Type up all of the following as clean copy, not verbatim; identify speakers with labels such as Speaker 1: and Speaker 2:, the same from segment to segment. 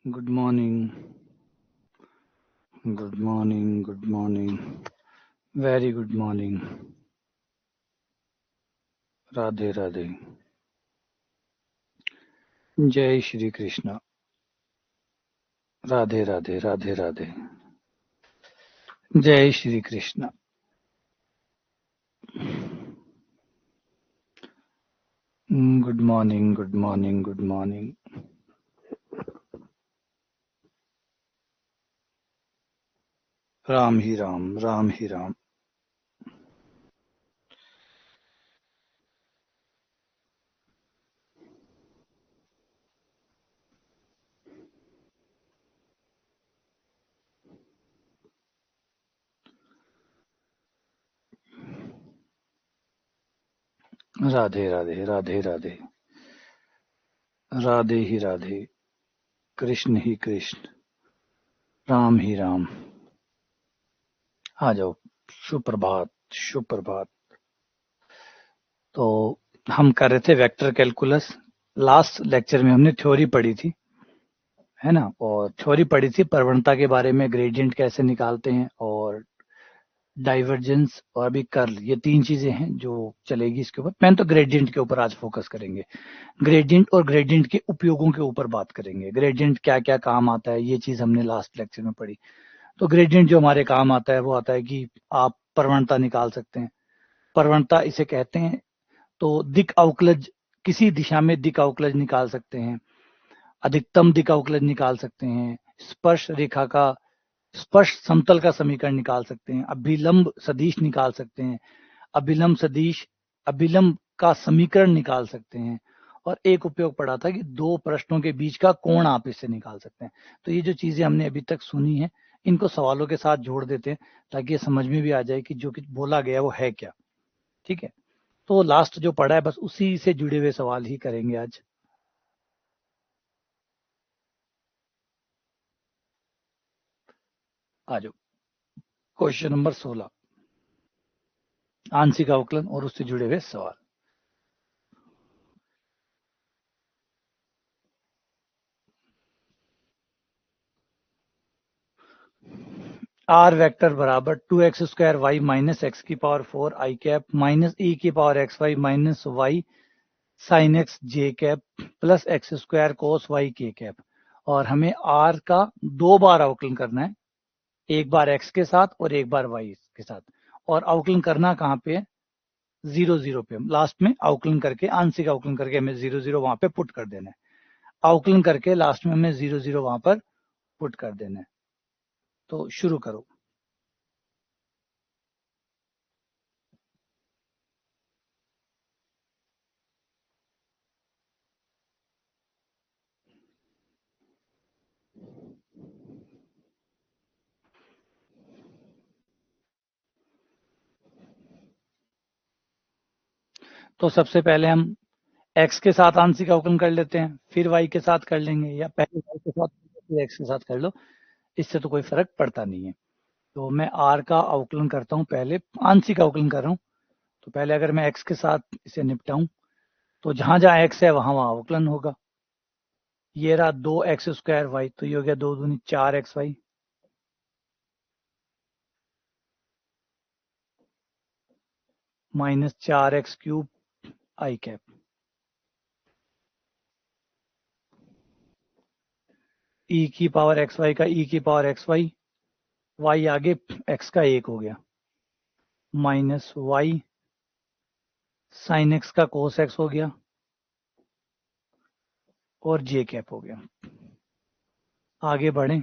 Speaker 1: Good morning. Good morning. Good morning. Very good morning. Radhe Radhe. Jai Shri Krishna. Radhe Radhe. Radhe Radhe. Jai Shri Krishna. Good morning. Good morning. Good morning. Ram hi Ram. Ram hi Ram. Radhe Radhe. Radhe Radhe. Radhe hi Radhe. Krishna ही कृष्ण. राम ही राम. आ जाओ. सुप्रभात. सुप्रभात. तो हम कर रहे थे vector calculus. Last lecture में हमने थ्योरी पढ़ी थी, है ना, और थ्योरी पढ़ी थी प्रवणता के बारे में, ग्रेडियंट कैसे निकालते हैं, और डाइवर्जेंस और अभी कर्ल. ये तीन चीजें हैं जो चलेगी इसके ऊपर. मैंने तो ग्रेडियंट के ऊपर आज फोकस करेंगे. ग्रेडियंट और ग्रेडियंट के उपयोगों के ऊपर बात करेंगे. ग्रेडियंट क्या क्या काम आता है, ये चीज हमने लास्ट लेक्चर में पढ़ी. तो ग्रेडियंट जो हमारे काम आता है वो आता है कि आप प्रवणता निकाल सकते हैं. प्रवणता इसे कहते हैं. तो दिक् अवकलज, किसी दिशा में दिक् अवकलज निकाल सकते हैं. अधिकतम दिक् अवकलज निकाल सकते हैं. स्पर्श रेखा का, स्पर्श समतल का समीकरण निकाल सकते हैं. अभिलंब सदिश निकाल सकते हैं. अभिलंब सदिश, अभिलंब का समीकरण निकाल सकते हैं. और एक उपयोग पड़ा था कि दो प्रश्नों के बीच का कोण आप इससे निकाल सकते हैं. तो ये जो चीजें हमने अभी तक सुनी है, इनको सवालों के साथ जोड़ देते हैं ताकि ये समझ में भी आ जाए कि जो कुछ बोला गया वो है क्या. ठीक है. तो लास्ट जो पढ़ा है बस उसी से जुड़े हुए सवाल ही करेंगे आज. आ जाओ. क्वेश्चन नंबर 16, आंशिक अवकलन और उससे जुड़े हुए सवाल. आर वेक्टर बराबर 2x² y माइनस एक्स की power 4 I cap minus E की power x Y minus Y sine X J cap plus x² cos Y K cap. और हमें आर का दो बार अवकलन करना है, एक बार x के साथ और एक बार y के साथ. और अवकलन करना कहाँ पे है? 0 0 पे. लास्ट में अवकलन करके, आंशिक अवकलन करके हमें 0 0 वहां पे पुट कर देना है. अवकलन करके लास्ट में हमें 0 0 वहां पर पुट कर देना है. तो शुरू करो. तो सबसे पहले हम x के साथ आंशिक अवकलन कर लेते हैं, फिर y के साथ कर लेंगे, या पहले y के साथ फिर x के साथ कर लो. इससे तो कोई फर्क पड़ता नहीं है. तो मैं r का अवकलन करता हूं, पहले आंशिक अवकलन कर रहा हूं. तो पहले अगर मैं x के साथ इसे निपटाऊं तो जहां जहां x है वहां वहां अवकलन होगा. ये रहा 2x² y, तो ये हो गया 2 दूनी 4xy माइनस 4x³ आई कैप. e की पावर एक्स वाई का e की पावर एक्स वाई, y आगे x का 1 हो गया, माइनस y साइन एक्स का कोस एक्स हो गया और जे कैप हो गया. आगे बढ़े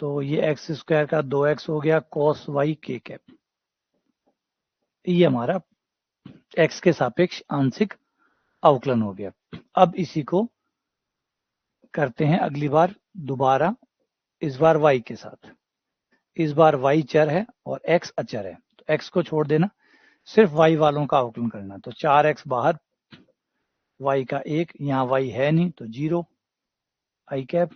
Speaker 1: तो ये x² का 2x हो गया कॉस वाई के कैप. ये हमारा x के सापेक्ष आंशिक अवकलन हो गया. अब इसी को करते हैं अगली बार दोबारा, इस बार y के साथ. इस बार y चर है और x अचर है, तो x को छोड़ देना, सिर्फ y वालों का अवकलन करना. तो 4x बाहर, y का 1, यहाँ y है नहीं तो 0 आई कैप.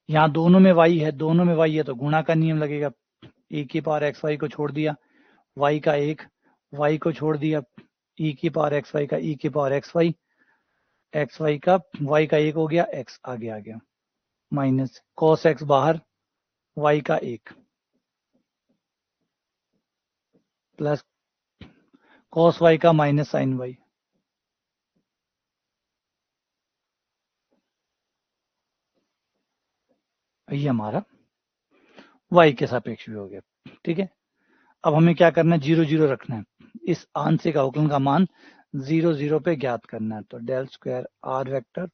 Speaker 1: यहाँ दोनों में y है, दोनों में y है तो गुणा का नियम लगेगा. e की पावर एक्स वाई को छोड़ दिया, y का 1, y को छोड़ दिया, e की पावर एक्स वाई का e की power x y, x y का, वाई का 1 हो गया, एक्स आगे आ गया, माइनस कॉस एक्स बाहर, वाई का 1 प्लस कॉस वाई का माइनस साइन वाई। ये हमारा वाई के सापेक्ष भी हो गया। ठीक है, अब हमें क्या करना है, 0 0 रखना है, इस आंशिक अवकलन का मान 0 0 पे ज्ञात करना है। तो डेल स्क्वायर आर वेक्टर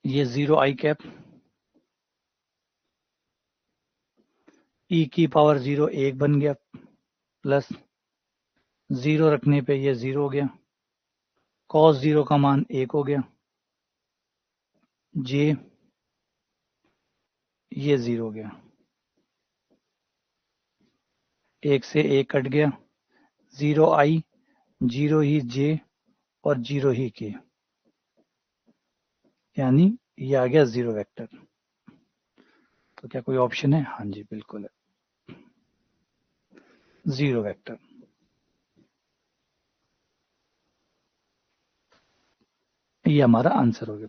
Speaker 1: ये 0 आई कैप ई की पावर 0 1 बन गया, प्लस 0 रखने पे ये 0 हो गया, कॉस 0 का मान 1 हो गया, जे ये 0 हो गया, 1 से 1 कट गया, 0 आई 0 ही जे और 0 ही के, यानी ये आ गया 0 वेक्टर। तो क्या कोई ऑप्शन है? हाँ जी बिल्कुल है, 0 वेक्टर। ये हमारा आंसर हो गया।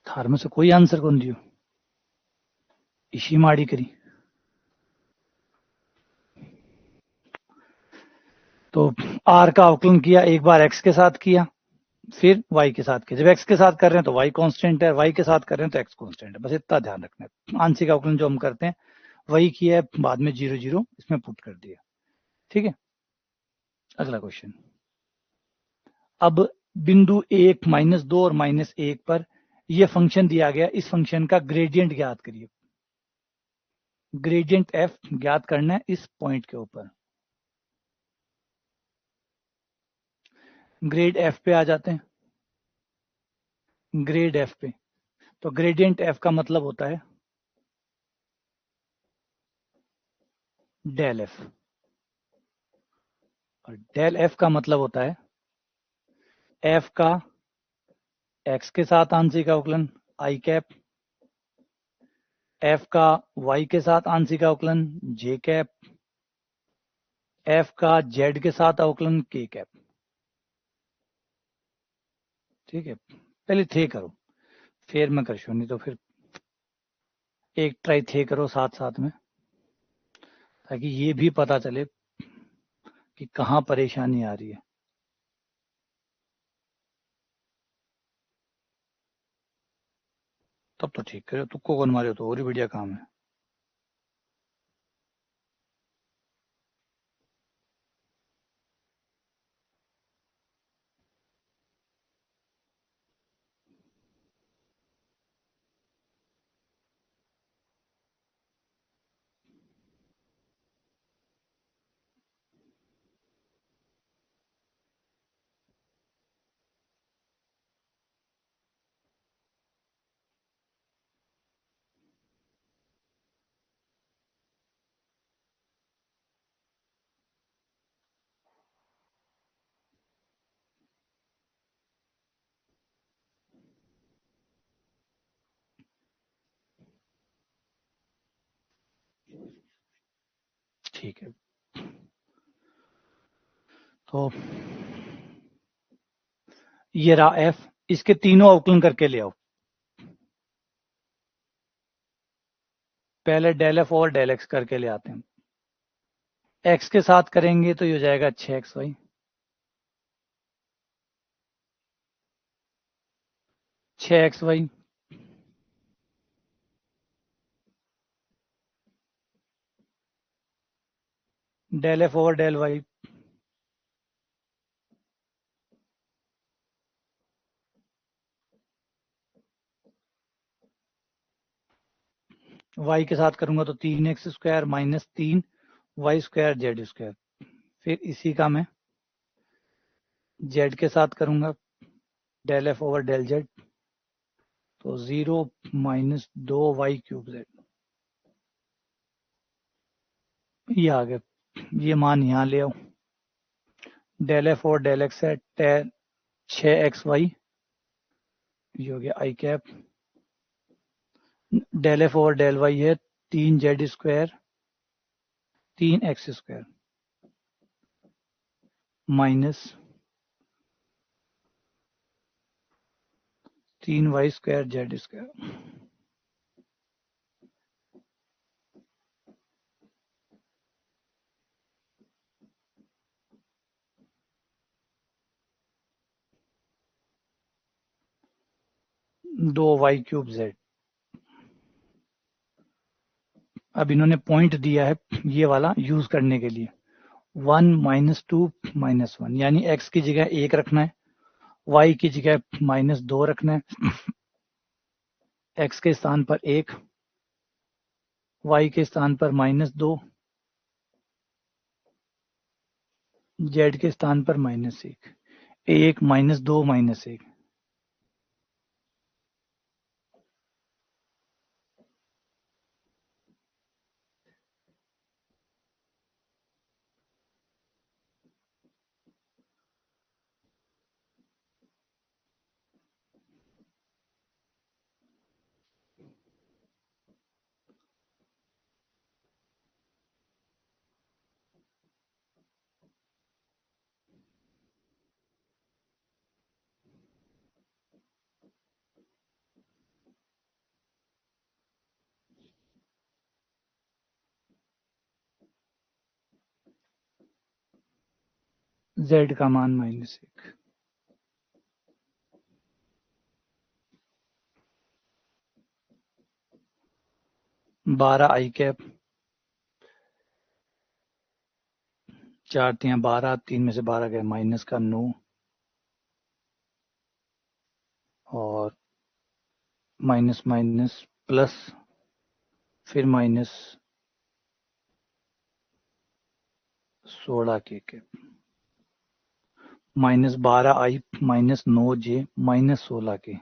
Speaker 1: थार में से कोई आंसर कौन दियो, इसी माड़ी करी। तो आर का अवकलन किया, एक बार एक्स के साथ किया, फिर वाई के साथ किया। जब एक्स के साथ कर रहे हैं तो वाई कांस्टेंट है, वाई के साथ कर रहे हैं तो एक्स कांस्टेंट है, बस इतना ध्यान रखना है। आंशिक अवकलन जो हम करते हैं वही किया है, बाद में 0 0 इसमें पुट कर दिया। ठीक है, अगला क्वेश्चन। अब बिंदु 1 -2 और -1 पर यह फंक्शन दिया गया, इस फंक्शन का ग्रेडियंट ज्ञात करिए। ग्रेडियंट एफ ज्ञात करना है इस पॉइंट के ऊपर। ग्रेड एफ पे आ जाते हैं, ग्रेड एफ पे। तो ग्रेडियंट एफ का मतलब होता है डेल एफ, और डेल एफ का मतलब होता है एफ का एक्स के साथ आंशिक अवकलन आई कैप, एफ का वाई के साथ आंशिक अवकलन जे कैप, एफ का जेड के साथ अवकलन के कैप। ठीक है, पहले थे करो फिर मैं कर, नहीं तो फिर एक ट्राई थे करो साथ साथ में, ताकि ये भी पता चले कि कहाँ परेशानी आ रही है। तब तो ठीक करो, तुक्को कौन मारे तो और ही बढ़िया काम है। ठीक है, तो ये रहा एफ, इसके तीनों अवकलन करके ले आओ। पहले डेल एफ और डेल एक्स करके ले आते हैं। एक्स के साथ करेंगे तो ये हो जाएगा 6xy, 6xy del F over del y, y के साथ करूंगा तो 3x² minus 3y² Z square. फिर इसी का मैं जेड के साथ करूंगा, del F over del Z, तो 0 -2y³ जेड। ये आ गया, ये मान यहाँ ले आओ, डेल एफ और डेल एक्स है 6xy ये हो गया I cap, del F over del Y है 3z² 3x² minus 3y² z²। दो y³ z। अब इन्होंने पॉइंट दिया है ये वाला यूज करने के लिए 1 -2 -1, यानी x की जगह 1 रखना है, y की जगह -2 रखना है, x के स्थान पर 1, y के स्थान पर -2, z के स्थान पर -1, 1 -2 -1। z का मान -1, 12 आई कैप, 4 3 12, 3 में से 12 गए माइनस का 9, और माइनस माइनस प्लस, फिर माइनस 16 के कैप, -12 आई -9 जे -16 के,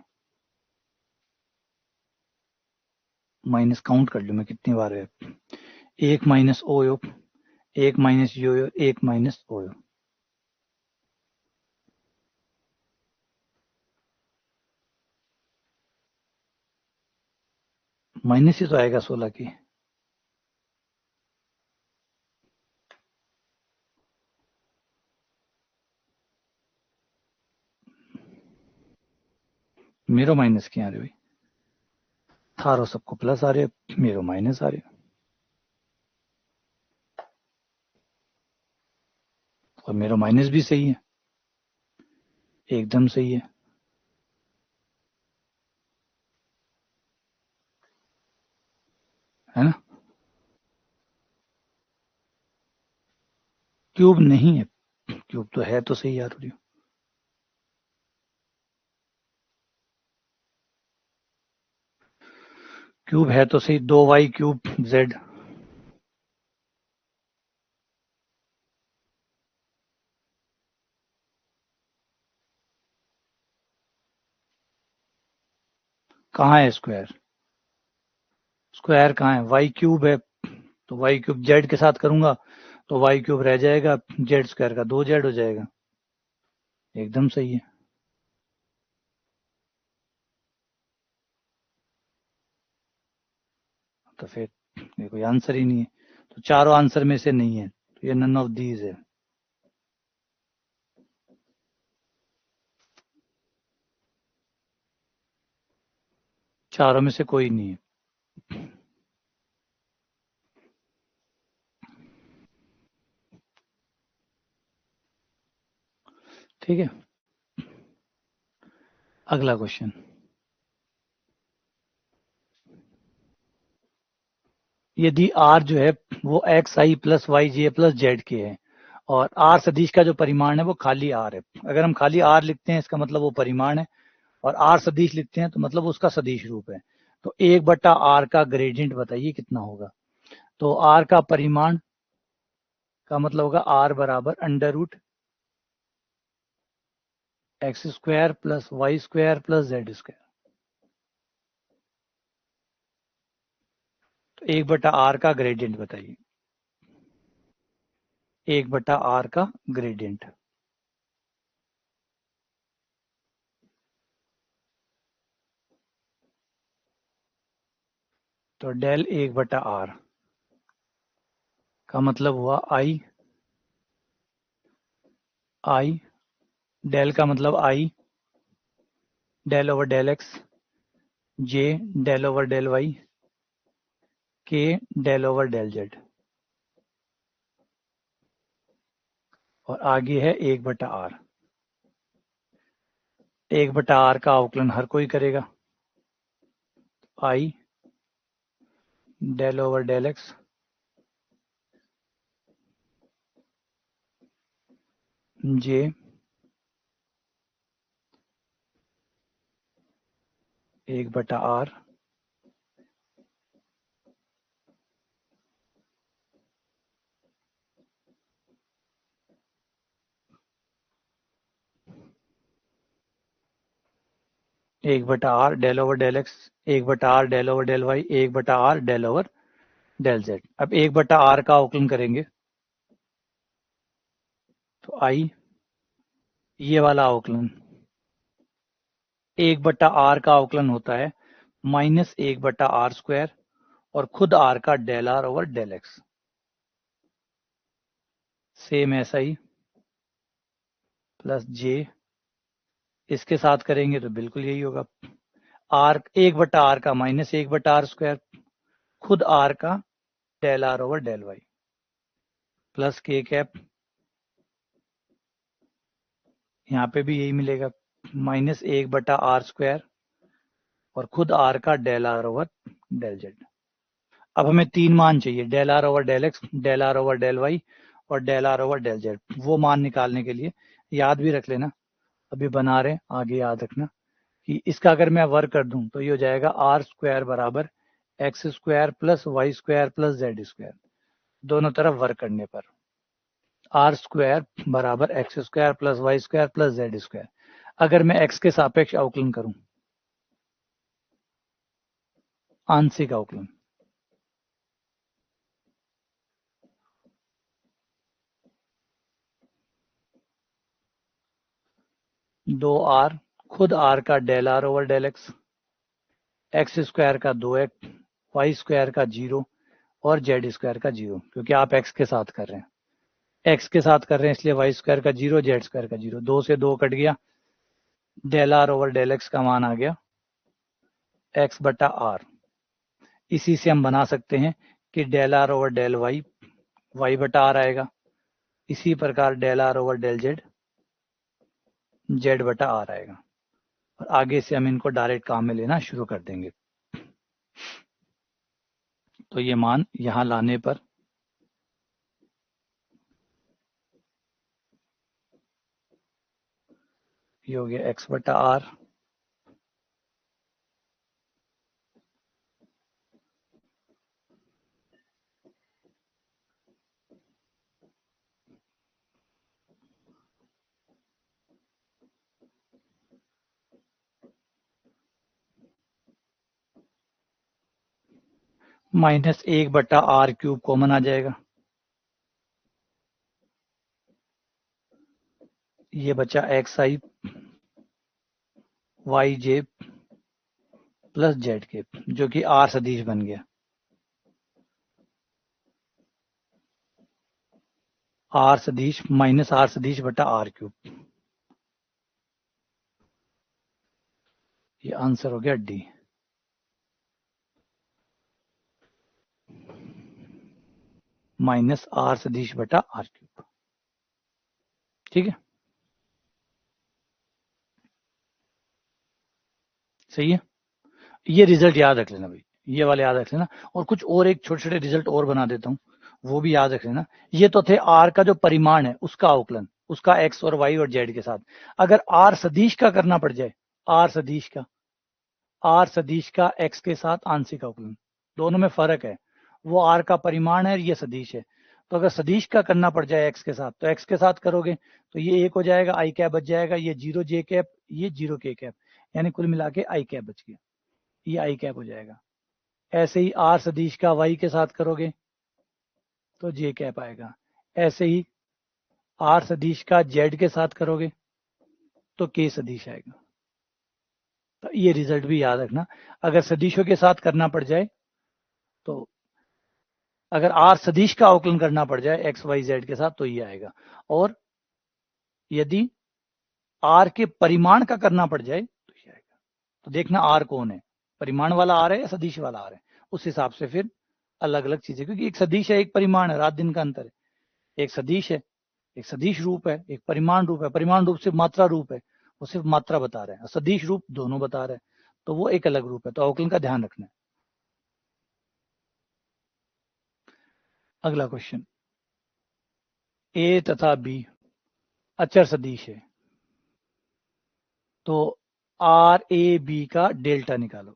Speaker 1: माइनस काउंट कर लूँ मैं कितनी बार है, 1 माइनस ओ यो, 1 माइनस यो यो, 1 माइनस ओ यो, माइनस ही तो आएगा 16 की। मेरो माइनस क्या आ रही हुई, थारो सबको प्लस आ रहे, मेरो माइनस आ रहे, और मेरो माइनस भी सही है, एकदम सही है ना। क्यूब नहीं है, क्यूब तो है तो सही यार, क्यूब है तो सही, 2y³ z, कहाँ है स्क्वायर, स्क्वायर कहाँ है, y³ है, तो y³ z के साथ करूंगा तो y³ रह जाएगा, z² का 2z हो जाएगा, एकदम सही है। तो फिर ये कोई आंसर ही नहीं है, तो चारों आंसर में से नहीं है, तो ये नन ऑफ दीज है, चारों में से कोई नहीं है। ठीक है, अगला क्वेश्चन, यदि r जो है वो xi plus yj plus z के है, और r सदिश का जो परिमाण है वो खाली r है, अगर हम खाली r लिखते हैं इसका मतलब वो परिमाण है, और r सदिश लिखते हैं तो मतलब उसका सदिश रूप है, तो 1/r का ग्रेडियंट बताइए कितना होगा। तो r का परिमाण का मतलब होगा r बराबर √x² plus y² plus z², तो 1/r का ग्रेडियंट बताइए, 1/r का ग्रेडियंट। तो डेल 1/r का मतलब हुआ आई डेल का मतलब आई डेल ओवर डेल एक्स जे डेल ओवर डेल वाई के डेल ओवर डेल जेड और आगे है 1/r। 1/r का अवकलन हर कोई करेगा। I del over del x j 1/r 1/r del over del x 1/r del over del y 1/r del over del Z. अब 1/r का अवकलन करेंगे तो आई ये वाला अवकलन 1/r का अवकलन होता है -1/r² और खुद r का del r over del x. Same ऐसा ही प्लस जे इसके साथ करेंगे तो बिल्कुल यही होगा। r 1/r का -1/r² खुद r का del r over del y plus k cap यहाँ पे भी यही मिलेगा -1/r² और खुद r का del r over del Z. अब हमें 3 मान चाहिए del r over del X del r over del Y और del r over del Z. वो मान निकालने के लिए याद भी रख लेना, अभी बना रहे आगे याद रखना कि इसका अगर मैं वर्क कर दूं तो ये हो जाएगा r² बराबर x² plus y² plus z²। दोनों तरफ वर्क करने पर r² बराबर x² plus y² plus z²। अगर मैं x के सापेक्ष अवकलन करूं आंशिक अवकलन 2r खुद r का del r over del x x² का 2x y² का 0 और z² का 0 क्योंकि आप x के साथ कर रहे हैं इसलिए y² का 0 z² का 0 2 से 2 कट गया del r over del x का मान आ गया x/r। इसी से हम बना सकते हैं कि del r over del y y/r आएगा। इसी प्रकार del r over del z z/r आएगा और आगे से हम इनको डायरेक्ट काम में लेना शुरू कर देंगे। तो ये मान यहां लाने पर ये हो गया x/r -1/r³ कॉमन आ जाएगा। ये बचा xi yj प्लस z जो कि r सदिश बन गया। r सदिश -r सदिश/r³। ये आंसर हो गया डी। -r सदिश/r³। ठीक है, सही है। ये रिजल्ट याद रख लेना भाई, ये वाले याद रख लेना। और कुछ और एक छोटे छोटे रिजल्ट और बना देता हूँ, वो भी याद रख लेना। ये तो थे r का जो परिमाण है उसका अवकलन, उसका x और y और z के साथ। अगर r सदिश का करना पड़ जाए, r सदिश का x के साथ आंशिक अवकलन, दोनों में फर्क है। वो r का परिमाण है और ये सदिश है। तो अगर सदिश का करना पड़ जाए x के साथ तो x के साथ करोगे तो ये 1 हो जाएगा, i कैप बच जाएगा, ये 0 j कैप, ये 0 k कैप, यानी कुल मिला के i कैप बच गया, ये i कैप हो जाएगा। ऐसे ही r सदिश का y के साथ करोगे तो j कैप आएगा। ऐसे ही r सदिश का z के साथ करोगे तो k सदिश आएगा। तो ये रिजल्ट भी याद रखना। अगर सदिशों के साथ करना पड़ जाए तो अगर आर सदिश का अवकलन करना पड़ जाए एक्स वाई जेड के साथ तो ये आएगा, और यदि आर के परिमाण का करना पड़ जाए तो ये आएगा। तो देखना आर कौन है, परिमाण वाला आर है या सदिश वाला आर है, उस हिसाब से फिर अलग अलग चीजें, क्योंकि एक सदिश है एक परिमाण है, रात दिन का अंतर है। एक सदिश है, एक सदिश रूप है, एक परिमाण रूप है। परिमाण रूप सिर्फ मात्रा रूप है, वो सिर्फ मात्रा बता रहे हैं, सदिश रूप दोनों बता रहे हैं, तो वो एक अलग रूप है। तो अवकलन का ध्यान रखना है। अगला क्वेश्चन, ए तथा बी अचर सदिश है, तो आर ए बी का डेल्टा निकालो,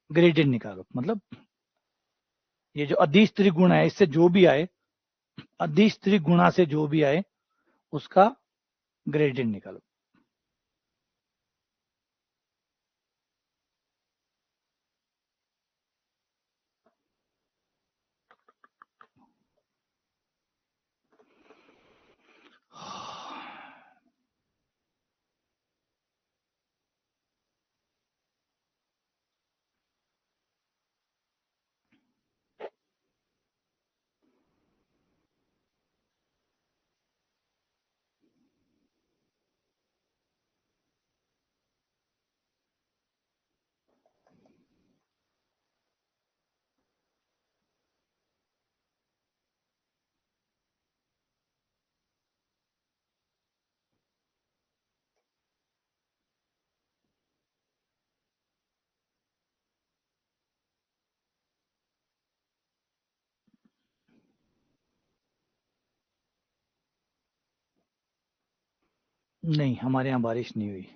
Speaker 1: ग्रेडियंट निकालो। मतलब ये जो अदिश त्रिगुण है, इससे जो भी आए, अदिश त्रिगुणा से जो भी आए उसका ग्रेडियंट निकालो। नहीं, हमारे यहाँ बारिश नहीं हुई।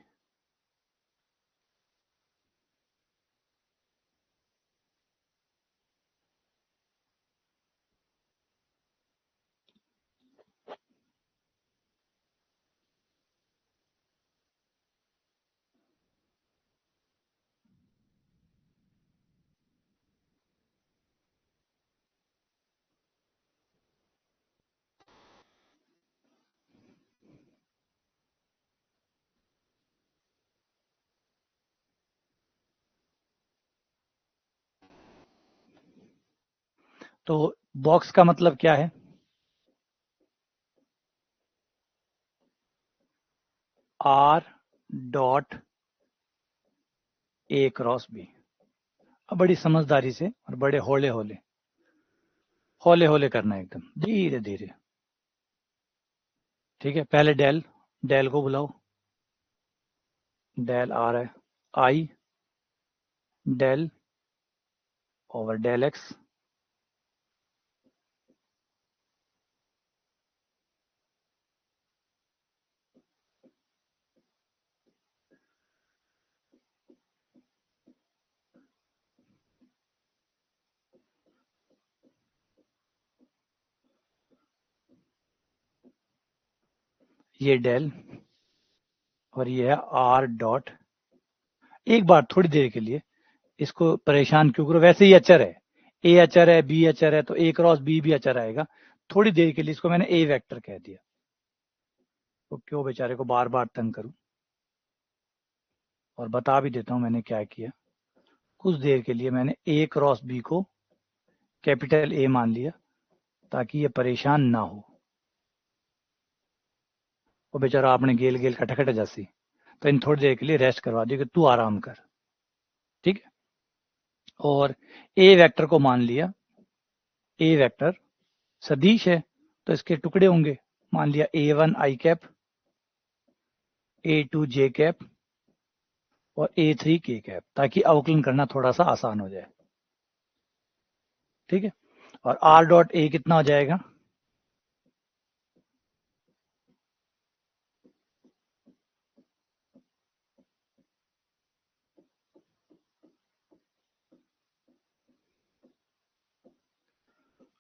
Speaker 1: तो बॉक्स का मतलब क्या है? R dot a cross b. अब बड़ी समझदारी से और बड़े होले होले होले होले करना है, एकदम धीरे धीरे। ठीक है, पहले डेल, डेल को बुलाओ। डेल आ रहा है आई डेल ओवर डेल एक्स, ये डेल, और ये है आर डॉट। एक बार थोड़ी देर के लिए इसको परेशान क्यों करो, वैसे ही अचर है, ए अचर है बी अचर है, तो ए क्रॉस बी भी अचर आएगा। थोड़ी देर के लिए इसको मैंने ए वेक्टर कह दिया, तो क्यों बेचारे को बार बार तंग करूं। और बता भी देता हूं मैंने क्या किया। कुछ देर के लिए मैंने ए क्रॉस बी को कैपिटल ए मान लिया, ताकि ये परेशान ना हो। वो बेचारा आपने गेल गेल खटखट जैसी, तो इन थोड़ी देर के लिए रेस्ट करवा दिया कि तू आराम कर। ठीक है, और ए वेक्टर को मान लिया, ए वेक्टर सदिश है तो इसके टुकड़े होंगे, मान लिया A1 आई कैप, A2 जे कैप और A3 के कैप, ताकि अवकलन करना थोड़ा सा आसान हो जाए। ठीक है, और R डॉट ए कितना हो जाएगा?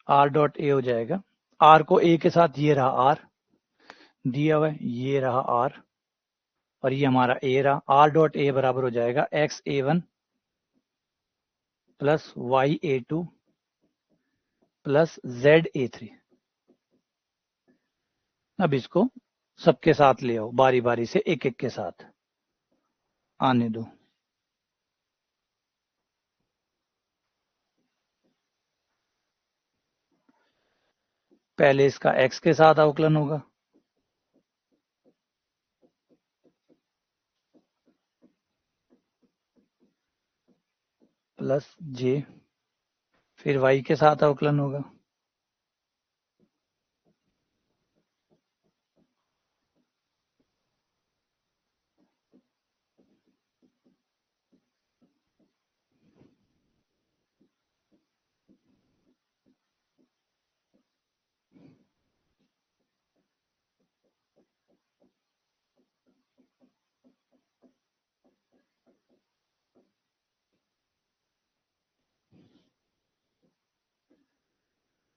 Speaker 1: R डॉट ए हो जाएगा, R को A के साथ ये रहा R दिया हुआ है, ये रहा R, और ये हमारा A रहा। R डॉट ए बराबर हो जाएगा XA1 plus YA2 plus ZA3। अब इसको सबके साथ ले आओ, बारी बारी से एक एक के साथ आने दो। पहले इसका x के साथ अवकलन होगा, प्लस j, फिर y के साथ अवकलन होगा,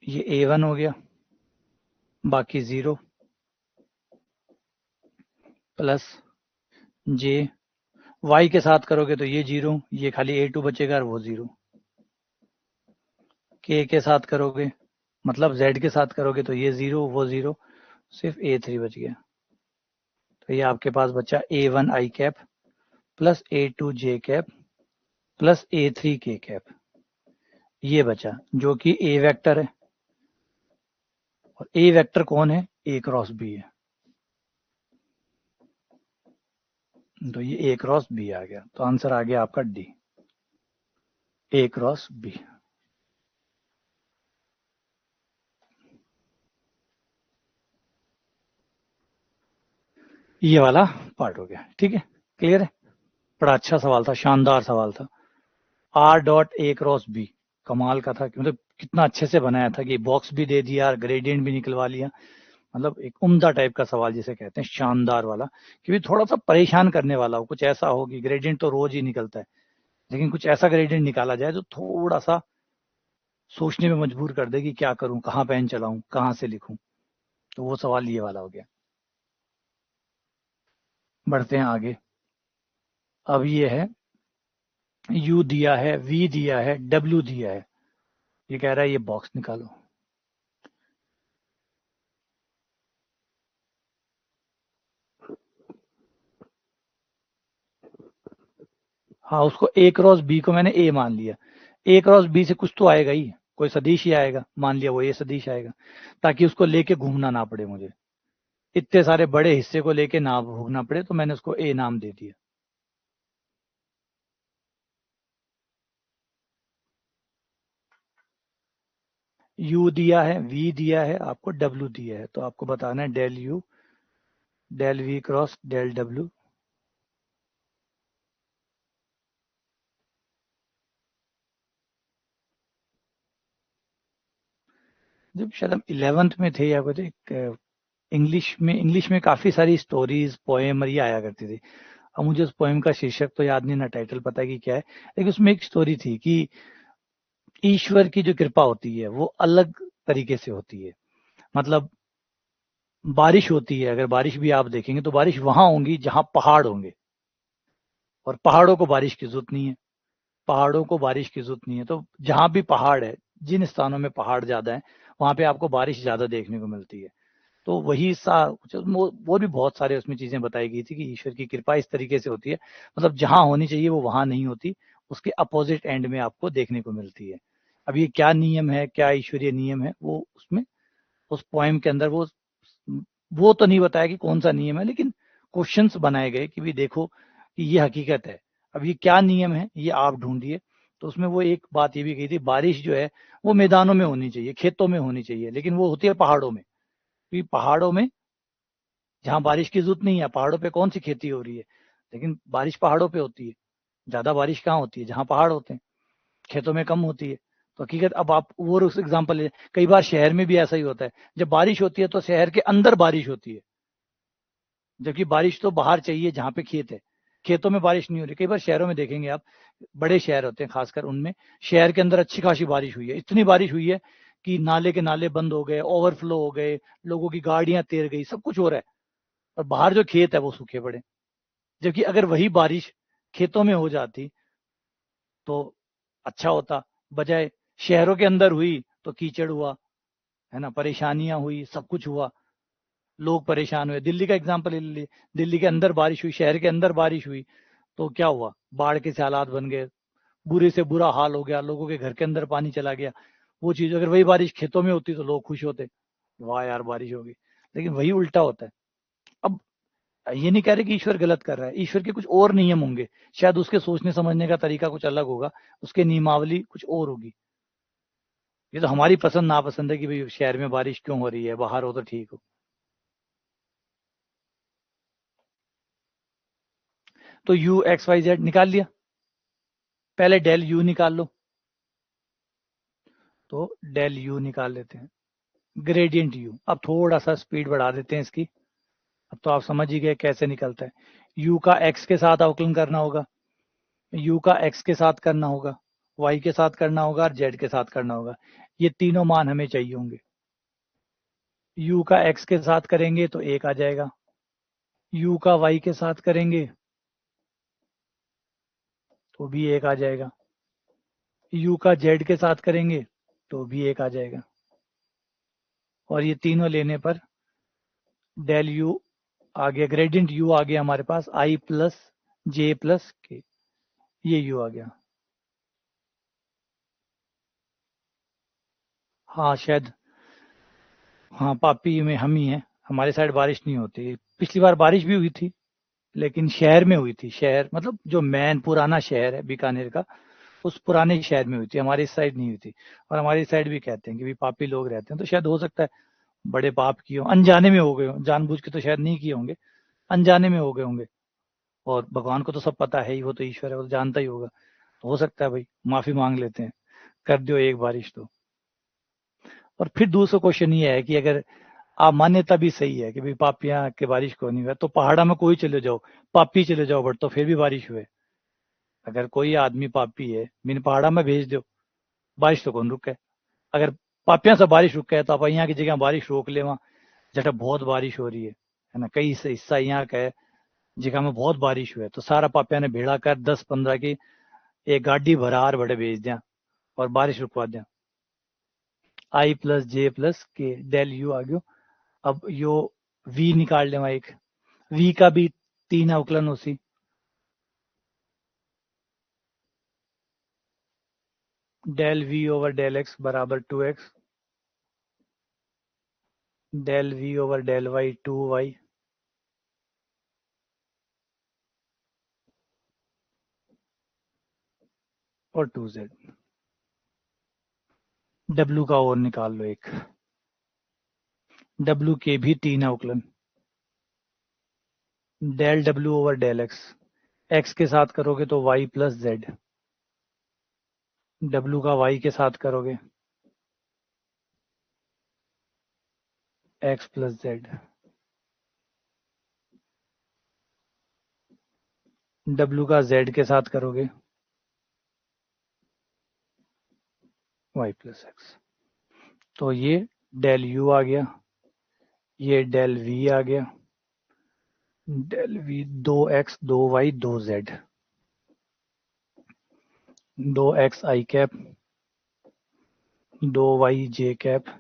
Speaker 1: ये a1 हो गया, बाकी 0 प्लस j, y के साथ करोगे तो ये 0, ये खाली a2 बचेगा और वो 0, k के साथ करोगे मतलब z के साथ करोगे तो ये 0 वो 0, सिर्फ a3 बच गया। तो ये आपके पास बचा a1 i cap plus a2 j cap plus a3 k cap, ये बचा जो कि a वेक्टर है, और a वेक्टर कौन है, a क्रॉस b है, तो ये a क्रॉस b आ गया। तो आंसर आ गया आपका डी, a क्रॉस b। ये वाला पार्ट हो गया, ठीक है, क्लियर है। बड़ा अच्छा सवाल था, शानदार सवाल था। R dot a cross b, कमाल का था, मतलब कितना अच्छे से बनाया था कि बॉक्स भी दे दिया, ग्रेडियंट भी निकलवा लिया, मतलब एक उम्दा टाइप का सवाल जिसे कहते हैं, शानदार वाला, क्योंकि थोड़ा सा परेशान करने वाला हो, कुछ ऐसा हो कि ग्रेडियंट तो रोज ही निकलता है, लेकिन कुछ ऐसा ग्रेडियंट निकाला जाए जो थोड़ा सा सोचने में मजबूर कर दे कि क्या करूं, कहाँ पेन चलाऊं, कहाँ से लिखूं। तो वो सवाल ये वाला हो गया। बढ़ते हैं आगे। अब ये है, U दिया है, V दिया है, W दिया है, ये कह रहा है ये बॉक्स निकालो। हाँ, उसको ए क्रॉस बी को मैंने ए मान लिया, ए क्रॉस बी से कुछ तो आएगा ही, कोई सदिश ही आएगा, मान लिया वो ए सदिश आएगा, ताकि उसको लेके घूमना ना पड़े मुझे, इतने सारे बड़े हिस्से को लेके ना घूमना पड़े, तो मैंने उसको ए नाम दे दिया। यू दिया है, वी दिया है, आपको डब्ल्यू दिया है, तो आपको बताना है del u del v cross del डब्ल्यू। जब शायद हम 11th में थे या कुछ, इंग्लिश में काफी सारी स्टोरीज पोएम और ये आया करती थी। अब मुझे उस पोएम का शीर्षक तो याद नहीं, ना टाइटल पता कि क्या है, लेकिन उसमें एक स्टोरी थी कि ईश्वर की जो कृपा होती है वो अलग तरीके से होती है। मतलब बारिश होती है, अगर बारिश भी आप देखेंगे तो बारिश वहां होंगी जहां पहाड़ होंगे, और पहाड़ों को बारिश की जरूरत नहीं है, पहाड़ों को बारिश की जरूरत नहीं है। तो जहां भी पहाड़ है, जिन स्थानों में पहाड़ ज्यादा है, वहां पे आपको बारिश ज्यादा देखने को मिलती है। तो वही सा वो भी बहुत सारे उसमें चीजें बताई गई थी कि ईश्वर की कृपा इस तरीके से होती है, मतलब जहां होनी चाहिए वो वहां नहीं होती, उसके अपोजिट एंड में आपको देखने को मिलती है। अब ये क्या नियम है, क्या ईश्वरीय नियम है, वो उसमें उस पोएम के अंदर वो तो नहीं बताया कि कौन सा नियम है, लेकिन क्वेश्चंस बनाए गए कि भी देखो कि ये हकीकत है, अब ये क्या नियम है ये आप ढूंढिए। तो उसमें वो एक बात ये भी कही थी, बारिश जो है वो मैदानों में होनी चाहिए, खेतों में होनी चाहिए, लेकिन वो होती है पहाड़ों में, क्योंकि पहाड़ों में जहाँ बारिश की जरूरत नहीं है, पहाड़ों पे कौन सी खेती हो रही है, लेकिन बारिश पहाड़ों पे होती है। ज्यादा बारिश कहाँ होती है, जहाँ पहाड़ होते हैं, खेतों में कम होती है। तो हकीकत, अब आप वो उस एग्जाम्पल ले, कई बार शहर में भी ऐसा ही होता है, जब बारिश होती है तो शहर के अंदर बारिश होती है, जबकि बारिश तो बाहर चाहिए जहाँ पे खेत है, खेतों में बारिश नहीं हो रही। कई बार शहरों में देखेंगे आप, बड़े शहर होते हैं खासकर, उनमें शहर के अंदर अच्छी खासी बारिश हुई है, इतनी बारिश हुई है कि नाले के नाले बंद हो गए, ओवरफ्लो हो गए, लोगों की गाड़ियां तैर गई, सब कुछ हो रहा है, और बाहर जो खेत है वो सूखे पड़े। जबकि अगर वही बारिश खेतों में हो जाती तो अच्छा होता, बजाय शहरों के अंदर हुई तो कीचड़ हुआ, है ना, परेशानियां हुई, सब कुछ हुआ, लोग परेशान हुए। दिल्ली का एग्जाम्पल ले लीजिए, दिल्ली के अंदर बारिश हुई, शहर के अंदर बारिश हुई, तो क्या हुआ, बाढ़ के से हालात बन गए, बुरे से बुरा हाल हो गया, लोगों के घर के अंदर पानी चला गया। वो चीज अगर वही बारिश खेतों में होती तो लोग खुश होते, वाह यार बारिश होगी, लेकिन वही उल्टा होता है। अब ये नहीं कह रहे कि ईश्वर गलत कर रहा है, ईश्वर के कुछ और नियम होंगे, शायद उसके सोचने समझने का तरीका कुछ अलग होगा, उसके नियमावली कुछ और होगी। ये तो हमारी पसंद नापसंद है कि भाई शहर में बारिश क्यों हो रही है, बाहर हो तो ठीक हो। तो यू एक्स वाई जेड निकाल लिया, पहले डेल यू निकाल लो। तो डेल यू निकाल लेते हैं, ग्रेडियंट यू। अब थोड़ा सा स्पीड बढ़ा देते हैं इसकी, अब तो आप समझ ही गए कैसे निकलता है। यू का एक्स के साथ अवकलन करना होगा, यू का एक्स के साथ करना होगा, वाई के साथ करना होगा और जेड के साथ करना होगा। ये तीनों मान हमें चाहिए होंगे। यू का एक्स के साथ करेंगे तो एक आ जाएगा, यू का वाई के साथ करेंगे तो भी एक आ जाएगा, यू का जेड के साथ करेंगे तो भी एक आ जाएगा। और ये तीनों लेने पर डेल यू आ गया, ग्रेडियंट यू आ गया हमारे पास आई प्लस जे प्लस के, ये यू आ गया। हाँ शायद, हाँ पापी में हम ही हैं, हमारे साइड बारिश नहीं होती। पिछली बार बारिश भी हुई थी, लेकिन शहर में हुई थी, शहर मतलब जो मेन पुराना शहर है बीकानेर का, उस पुराने शहर में हुई थी, हमारी साइड नहीं हुई थी। और हमारी साइड भी कहते हैं कि भी पापी लोग रहते हैं, तो शायद हो सकता है बड़े पाप किए हो, अनजाने में हो गए हो, जानबूझ के तो शायद नहीं किए होंगे, अनजाने में हो गए होंगे। और भगवान को तो सब पता है ही, वो तो ईश्वर है, वो तो जानता ही होगा। तो हो सकता है भाई माफी मांग लेते हैं, कर दो एक बारिश तो। और फिर दूसरा क्वेश्चन ये है कि अगर आप मान्यता भी सही है कि भाई पापियां के बारिश को नहीं हुआ, तो पहाड़ा में कोई चले जाओ, पापी चले जाओ, बट तो फिर भी बारिश हुए। अगर कोई आदमी पापी है, मैंने पहाड़ा में भेज दो, बारिश तो कौन रुके। अगर पापियां से बारिश रुक है तो आप यहाँ की जगह बारिश रोक ले, वहां जटा बहुत बारिश हो रही है ना, कई हिस्सा यहाँ का है जगह में बहुत बारिश हुई है, तो सारा पापिया ने भेड़ा कर 10-15 की एक गाड़ी भरार बड़े भेज दिया और बारिश रुकवा दिया। आई प्लस जे प्लस के डेल यू आ गयो। अब यो वी निकाल ले, एक वी का भी 3 अवकलन उसी, del v over del x बराबर 2x, del v over del y 2y, और 2z। डब्ल्यू का और निकाल लो एक, डब्ल्यू के भी 3 अवकलन, डेल डब्ल्यू ओवर डेल एक्स, एक्स के साथ करोगे तो वाई प्लस जेड, डब्ल्यू का वाई के साथ करोगे एक्स प्लस जेड, डब्ल्यू का जेड के साथ करोगे वाई प्लस एक्स। तो ये डेल यू आ गया, ये डेल वी आ गया, del V 2x 2y 2z, 2x i cap 2y j cap,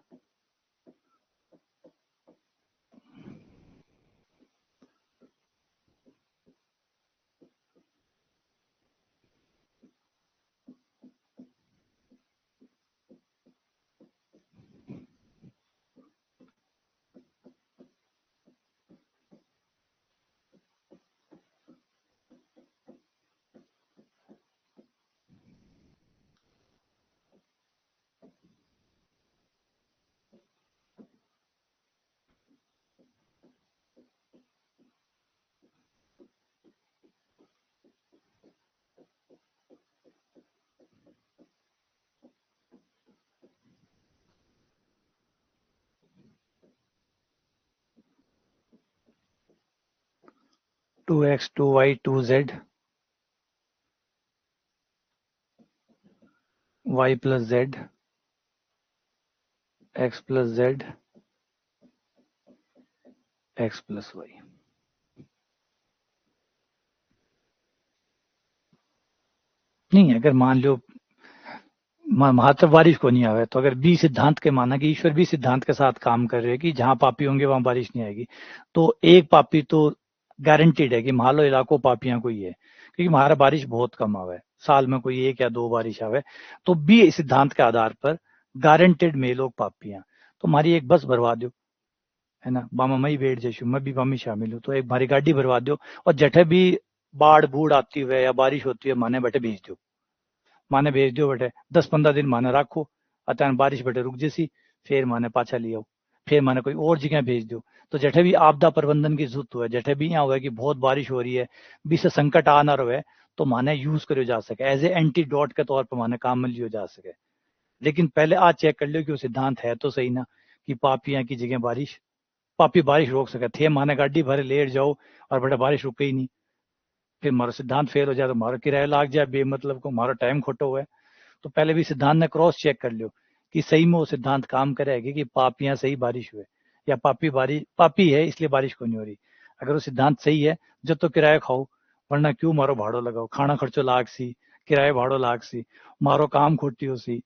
Speaker 1: two x 2y 2z, y plus z, x plus z, x plus y. नहीं, अगर मान लो महात्व बारिश को नहीं आवे, तो अगर बी सिद्धांत के माना कि ईश्वर भी सिद्धांत के साथ काम कर रहे हैं कि जहां पापी होंगे वहां बारिश नहीं आएगी, तो एक पापी तो गारंटीड है कि मालो इलाको पापियां को ही है, क्योंकि हमारा बारिश बहुत कम आवे, साल में कोई 1 या 2 बारिश आवे, तो बी सिद्धांत के आधार पर गारंटेड में लोग पापी हैं। तो मारी एक बस भरवा दो, है ना, बामा मई वेट जैसू मैं भी बामी शामिल हूँ, तो एक भारी गाड़ी भरवा दो और जठे भी बाढ़ बूढ़ आती हुए या बारिश होती है माने बटे भेज दो, माने भेज दो बटे 10-15 दिन माने रखो, अचानक बारिश बटे रुक जैसी, फिर माने पाछा ले आओ, फिर माने कोई और जगह भेज दो। तो जठे भी आपदा प्रबंधन की जरूरत हुए, जठे भी यहाँ हुआ कि बहुत बारिश हो रही है, भी से संकट आ ना रहे, तो माने यूज करो जा सके, एज ए एंटीडोट के तौर पर माने काम में लियो जा सके। लेकिन पहले आज चेक कर लियो कि वो सिद्धांत है तो सही ना, कि पापियां की जगह बारिश, पापी बारिश रोक सके, थे माने गाड़ी भरे लेट जाओ और बड़ा बारिश रुके ही नहीं, फिर मारो सिद्धांत फेल हो जाए तो मारो किराया लाग जाए बेमतलब को, मारो टाइम खोटो हुआ है। तो पहले भी सिद्धांत ने क्रॉस चेक कर लियो कि सही में वो सिद्धांत काम करेगी कि पापियां सही बारिश हुए, या पापी बारिश पापी है इसलिए बारिश को नहीं हो रही। अगर वो सिद्धांत सही है जब तो किराया खाओ, वरना क्यों मारो भाड़ो लगाओ, खाना खर्चो लाग सी, किराया भाड़ो लाग सी, मारो काम खोटी हो सी,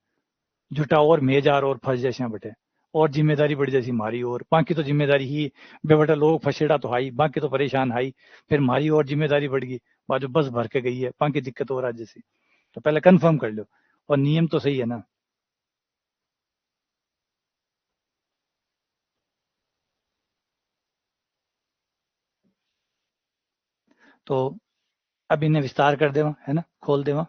Speaker 1: झूठा और मेजार और फंस जैसे बटे, और जिम्मेदारी बढ़ जैसी मारी, और बाकी तो जिम्मेदारी ही बेबटा लोग फंसेड़ा तो हाई, बाकी तो परेशान हाई, फिर मारी और जिम्मेदारी बढ़ गई, बाजू बस भर के गई है, बाकी दिक्कत हो रहा है जैसी। तो पहले कंफर्म कर लो और नियम तो सही है ना। तो अब इन्हें विस्तार कर देवा, है ना, खोल देवा।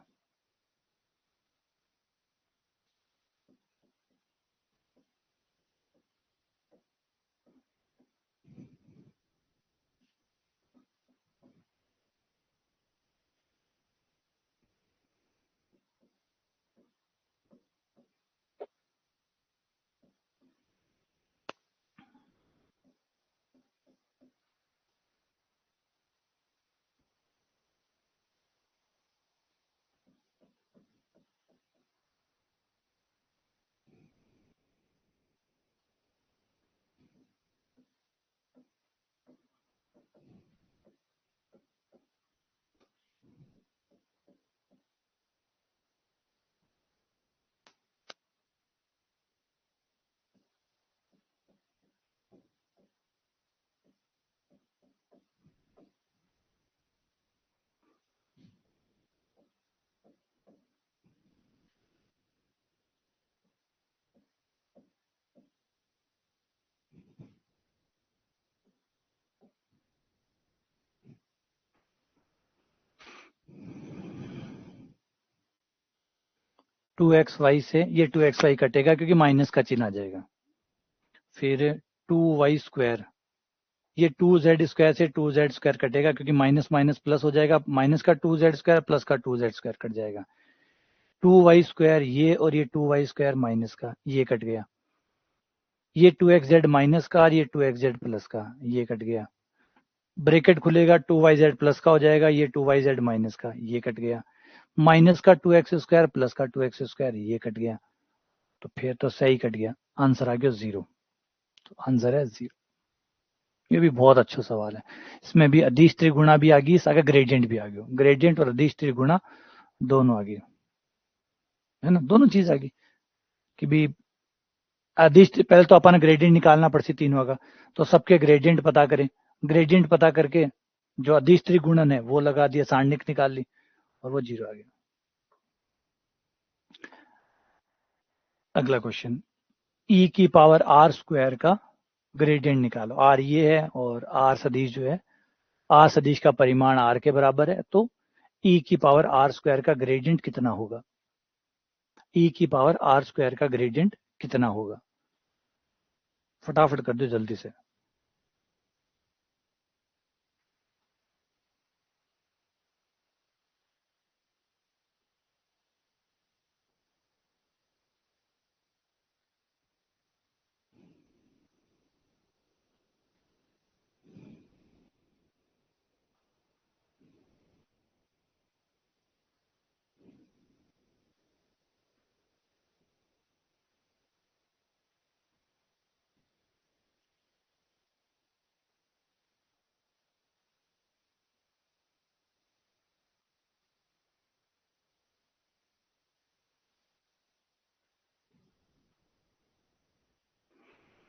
Speaker 1: 2xy से ये 2xy कटेगा क्योंकि माइनस का चिन्ह आ जाएगा, फिर 2y स्क्वायर, ये 2z स्क्वायर से 2z स्क्वायर कटेगा क्योंकि माइनस माइनस प्लस हो जाएगा, माइनस का 2z स्क्वायर प्लस का 2z स्क्वायर कट जाएगा, 2y स्क्वायर ये, और ये 2y स्क्वायर माइनस का ये कट गया, ये 2xz माइनस का और ये 2xz प्लस का ये कट गया, ब्रैकेट खुलेगा 2yz प्लस का हो जाएगा, ये 2yz माइनस का ये कट गया, माइनस का 2x स्क्वायर प्लस का 2x स्क्वायर ये कट गया, तो फिर तो सही कट गया, आंसर आ गया 0। तो आंसर है 0। ये भी बहुत अच्छा सवाल है, इसमें भी अदिश त्रिगुणा भी आ गई, इस आगे ग्रेडियंट भी आ गया, ग्रेडियंट और अदिश त्रिगुणा दोनों आ गई, है ना, दोनों चीज आ गई कि भी अदिश, पहले तो अपन ग्रेडियंट निकालना पड़ती तीनों का, तो सबके ग्रेडियंट पता करें, ग्रेडियंट पता करके जो अदिश त्रिगुणन है वो लगा दिया, सारणिक निकाल ली और वो 0 आ गया। अगला क्वेश्चन, ई की पावर आर स्क्वायर का ग्रेडियंट निकालो, आर ये है और आर सदिश जो है, आर सदिश का परिमाण आर के बराबर है, तो ई की पावर आर स्क्वायर का ग्रेडियंट कितना होगा, ई की पावर आर स्क्वायर का ग्रेडियंट कितना होगा, फटाफट कर दो जल्दी से।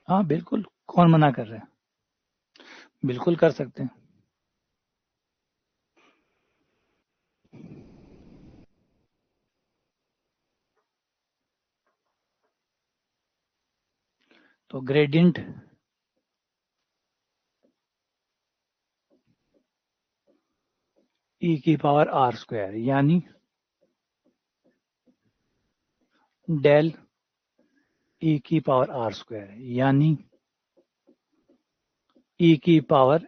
Speaker 1: हाँ बिल्कुल, कौन मना कर रहे हैं, बिल्कुल कर सकते हैं। तो ग्रेडियंट e की पावर r स्क्वायर यानी डेल e की पावर r स्क्वायर यानी e की पावर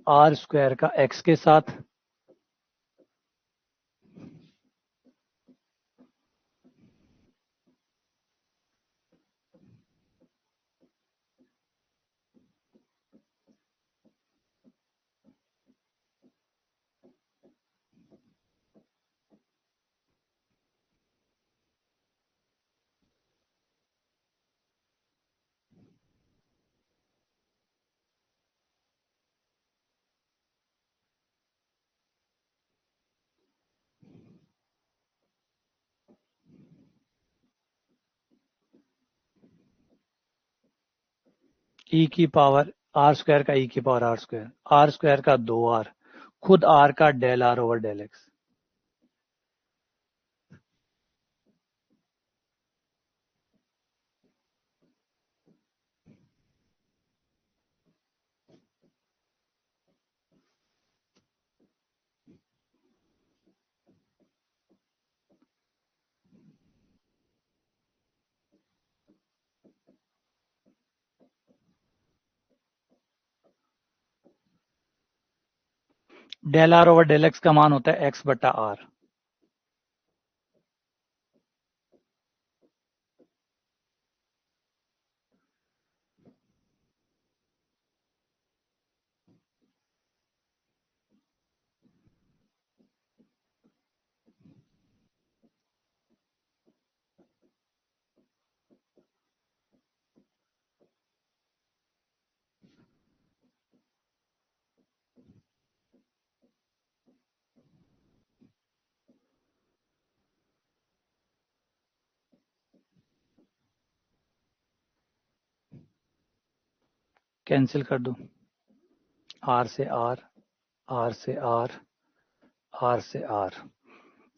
Speaker 1: r स्क्वायर का x के साथ e की पावर r स्क्वायर का e की पावर r स्क्वायर का 2r खुद r का del r over del x। Del r over del x का मान होता है x बटा r। कैंसिल कर दो, r से r, r से r, r से r,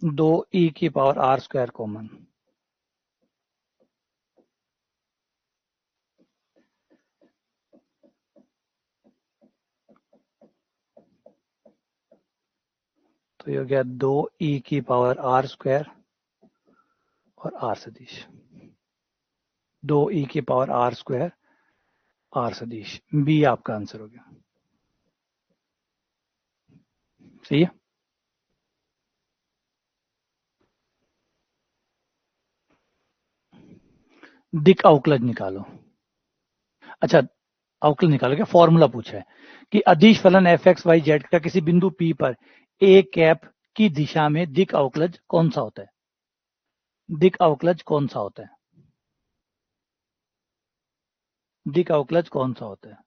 Speaker 1: 2 e की पावर r स्क्वायर कॉमन। तो ये हो गया 2 e की पावर r स्क्वायर और r सदिश, 2 e की पावर r स्क्वायर r सदिश। बी आपका आंसर हो गया। सही है। दिक अवकलज निकालो। अच्छा, अवकलज निकालो क्या, फॉर्मूला पूछा है कि अदिश फलन एफ एक्स वाई जेड का किसी बिंदु पी पर ए कैप की दिशा में दिक अवकलज कौन सा होता है? दिक अवकलज कौन सा होता है? दिक अवकलज कौन सा होता है?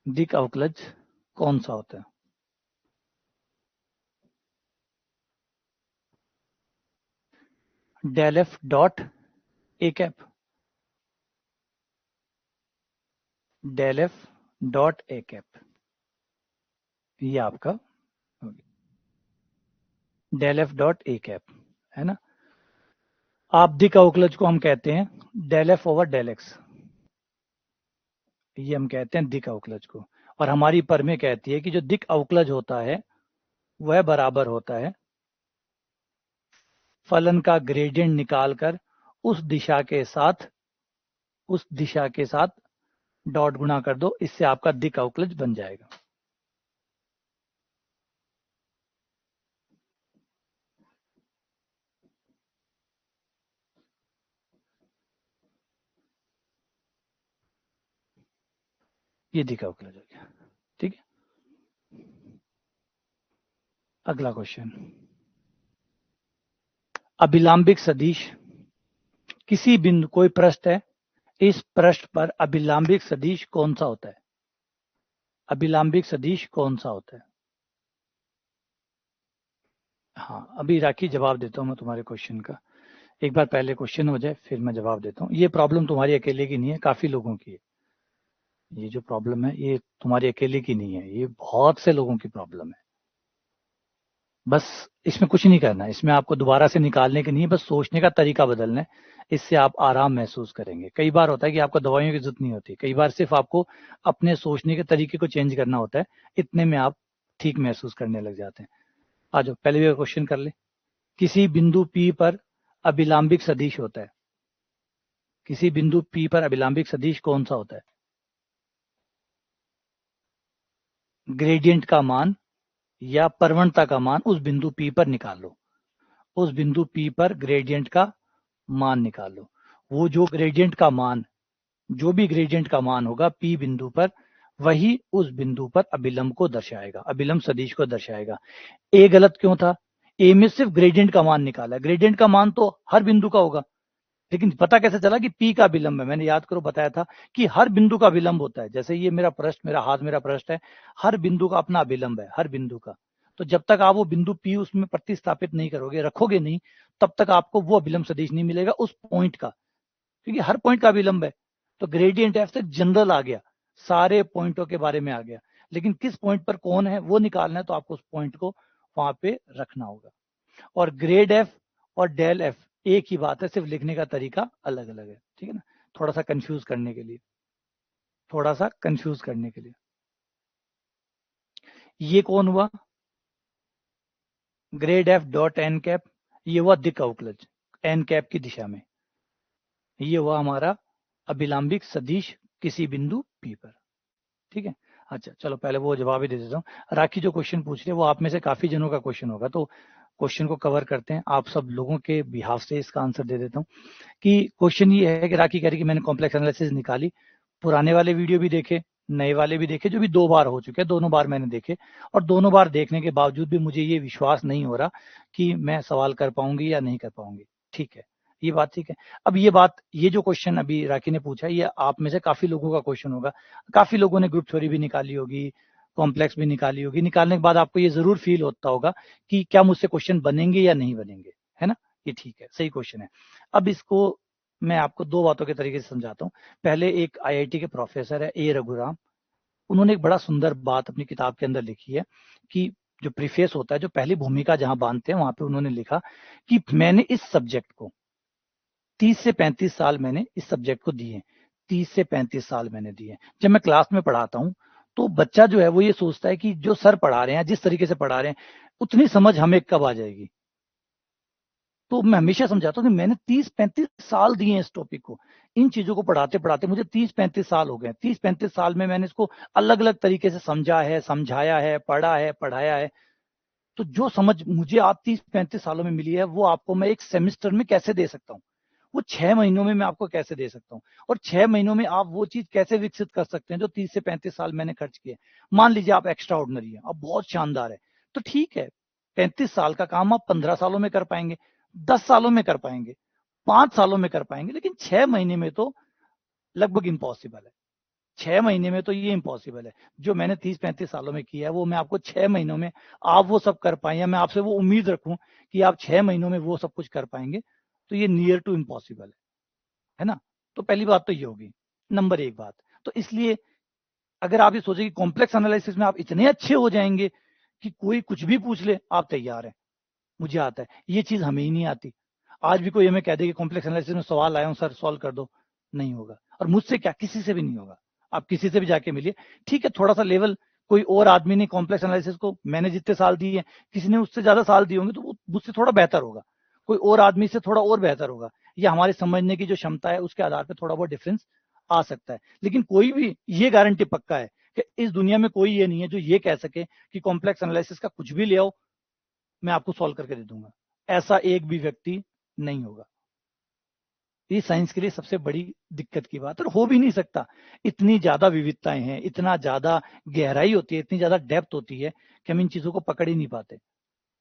Speaker 1: दिक अवकलज कौन सा होता है? Del f dot a cap, del f dot a cap, ये आपका del f dot a cap है ना। आप दिक अवकलज को हम कहते हैं del F over del x, ये हम कहते हैं दिक अवकलज को। और हमारी परमेय कहती है कि जो दिक अवकलज होता है वह बराबर होता है फलन का ग्रेडियंट निकालकर उस दिशा के साथ डॉट गुणा कर दो, इससे आपका दिक अवकलज बन जाएगा। ये दिक अवकलज हो गया। ठीक है, अगला क्वेश्चन। अभिलंबिक सदिश किसी बिंदु, कोई पृष्ठ है, इस पृष्ठ पर अभिलंबिक सदिश कौन सा होता है? अभिलंबिक सदिश कौन सा होता है? हाँ, अभी राखी जवाब देता हूं मैं तुम्हारे क्वेश्चन का। एक बार पहले क्वेश्चन हो जाए फिर मैं जवाब देता हूँ। ये प्रॉब्लम तुम्हारी अकेले की नहीं है, काफी लोगों की है। ये जो प्रॉब्लम है ये तुम्हारी अकेले की नहीं है, ये बहुत से लोगों की प्रॉब्लम है। बस इसमें कुछ नहीं करना है, इसमें आपको दोबारा से निकालने के नहीं, बस सोचने का तरीका बदलना है। इससे आप आराम महसूस करेंगे। कई बार होता है कि आपको दवाइयों की जरूरत नहीं होती, कई बार सिर्फ आपको अपने सोचने के तरीके को चेंज करना होता है, इतने में आप ठीक महसूस करने लग जाते हैं। आ जाओ, पहले भी क्वेश्चन कर ले। किसी बिंदु P पर अभिलंबिक सदिश होता है। किसी बिंदु P पर अभिलंबिक सदिश कौन सा होता है? ग्रेडियंट का मान या प्रवणता का मान उस बिंदु P पर निकाल लो। उस बिंदु P पर ग्रेडियंट का मान निकाल लो। वो जो ग्रेडियंट का मान, जो भी ग्रेडियंट का मान होगा P बिंदु पर, वही उस बिंदु पर अभिलंब को दर्शाएगा, अभिलंब सदिश को दर्शाएगा। ए गलत क्यों था? ए में सिर्फ ग्रेडियंट का मान निकाला, ग्रेडियंट का मान तो हर बिंदु का होगा, लेकिन पता कैसे चला कि पी का विलंब है? मैंने याद करो बताया था कि हर बिंदु का विलंब होता है। जैसे ये मेरा पृष्ठ, मेरा हाथ, मेरा पृष्ठ है, हर बिंदु का अपना विलंब है, हर बिंदु का। तो जब तक आप वो बिंदु पी उसमें प्रतिस्थापित नहीं करोगे, रखोगे नहीं, तब तक आपको वो विलंब सदिश नहीं मिलेगा उस पॉइंट का, क्योंकि हर पॉइंट का विलंब है। तो ग्रेडियंट एफ से जनरल आ गया, सारे पॉइंटों के बारे में आ गया, लेकिन किस पॉइंट पर कौन है वो निकालना है, तो आपको उस पॉइंट को वहां पे रखना होगा। और ग्रेड एफ और डेल एफ एक ही बात है, सिर्फ लिखने का तरीका अलग अलग है, ठीक है ना? थोड़ा सा कंफ्यूज करने के लिए, थोड़ा सा कंफ्यूज करने के लिए। ये कौन हुआ? Grad f dot n cap, ये हुआ दिक् अवकलज एन कैप की दिशा में। ये हुआ हमारा अभिलंबिक सदिश किसी बिंदु P पर, ठीक है। अच्छा चलो, पहले वो जवाब ही दे देता हूँ। राखी जो क्वेश्चन पूछ रही है वो आप में से काफी जनों का क्वेश्चन होगा, तो क्वेश्चन को कवर करते हैं। आप सब लोगों के बिहाफ से इसका आंसर दे देता हूँ कि क्वेश्चन ये है कि राखी कह रही कि मैंने कॉम्प्लेक्स एनालिसिस निकाली, पुराने वाले वीडियो भी देखे, नए वाले भी देखे, जो भी 2 बार हो चुके हैं, दोनों बार मैंने देखे, और दोनों बार देखने के बावजूद भी मुझे ये विश्वास नहीं हो रहा कि मैं सवाल कर पाऊंगी या नहीं कर पाऊंगी। ठीक है, ये बात ठीक है। अब ये बात, ये जो क्वेश्चन अभी राखी ने पूछा, ये आप में से काफी लोगों का क्वेश्चन होगा। काफी लोगों ने ग्रुप थ्योरी भी निकाली होगी, कॉम्प्लेक्स भी निकाली होगी। निकालने के बाद आपको ये जरूर फील होता होगा कि क्या मुझसे क्वेश्चन बनेंगे या नहीं बनेंगे, है ना? ये ठीक है, सही क्वेश्चन है। अब इसको मैं आपको 2 बातों के तरीके से समझाता हूँ। पहले एक आईआईटी के प्रोफेसर है ए रघुराम, उन्होंने एक बड़ा सुंदर बात अपनी किताब के अंदर लिखी है कि जो प्रीफेस होता है, जो पहली भूमिका जहां बांधते हैं, वहां पे उन्होंने लिखा कि मैंने इस सब्जेक्ट को 30 से 35 साल मैंने इस सब्जेक्ट को दिए, 30 से 35 साल मैंने दिए। जब मैं क्लास में पढ़ाता हूँ तो बच्चा जो है वो ये सोचता है कि जो सर पढ़ा रहे हैं, जिस तरीके से पढ़ा रहे हैं, उतनी समझ हमें कब आ जाएगी। तो मैं हमेशा समझाता हूँ कि मैंने 30-35 साल दिए हैं इस टॉपिक को, इन चीजों को पढ़ाते पढ़ाते मुझे 30-35 साल हो गए। 30-35 साल में मैंने इसको अलग अलग तरीके से समझा है, समझाया है, पढ़ा है, पढ़ाया है। तो जो समझ मुझे आज 30-35 सालों में मिली है, वो आपको मैं एक सेमेस्टर में कैसे दे सकता हूँ, वो 6 महीनों में मैं आपको कैसे दे सकता हूँ, और 6 महीनों में आप वो चीज कैसे विकसित कर सकते हैं जो 30 से 35 साल मैंने खर्च किए। मान लीजिए आप एक्स्ट्रा ऑर्डिनरी है, आप बहुत शानदार है, तो ठीक है, 35 साल का काम आप 15 सालों में कर पाएंगे, 10 सालों में कर पाएंगे, 5 सालों में कर पाएंगे, लेकिन 6 महीने में तो लगभग इम्पॉसिबल है। 6 महीने में तो ये इम्पॉसिबल है। जो मैंने 30-35 सालों में किया है, वो मैं आपको 6 महीनों में आप वो सब कर पाए, या मैं आपसे वो उम्मीद रखूं कि आप 6 महीनों में वो सब कुछ कर पाएंगे, तो ये नियर टू इम्पॉसिबल है ना? तो पहली बात तो ये होगी, नंबर 1 बात। तो इसलिए अगर आप ये सोचे कि कॉम्प्लेक्स एनालिसिस में आप इतने अच्छे हो जाएंगे कि कोई कुछ भी पूछ ले आप तैयार हैं, मुझे आता है, ये चीज हमें ही नहीं आती। आज भी कोई हमें कह दे कि कॉम्प्लेक्स एनालिसिस में सवाल आया हूं सर, सॉल्व कर दो, नहीं होगा। और मुझसे क्या, किसी से भी नहीं होगा। आप किसी से भी जाके मिलिए, ठीक है, थोड़ा सा लेवल, कोई और आदमी ने कॉम्प्लेक्स एनालिसिस को मैंने जितने साल दिए हैं, किसी ने उससे ज्यादा साल दिए होंगे, तो वो मुझसे थोड़ा बेहतर होगा, कोई और आदमी से थोड़ा और बेहतर होगा, या हमारे समझने की जो क्षमता है उसके आधार पर थोड़ा बहुत डिफरेंस आ सकता है। लेकिन कोई भी ये गारंटी पक्का है कि इस दुनिया में कोई ये नहीं है जो ये कह सके कि कॉम्प्लेक्स एनालिसिस का कुछ भी ले आओ, मैं आपको सॉल्व करके दे दूंगा। ऐसा एक भी व्यक्ति नहीं होगा। ये साइंस के लिए सबसे बड़ी दिक्कत की बात है, और हो भी नहीं सकता। इतनी ज्यादा विविधताएं हैं, इतना ज्यादा गहराई होती है, इतनी ज्यादा डेप्थ होती है कि हम इन चीजों को पकड़ ही नहीं पाते।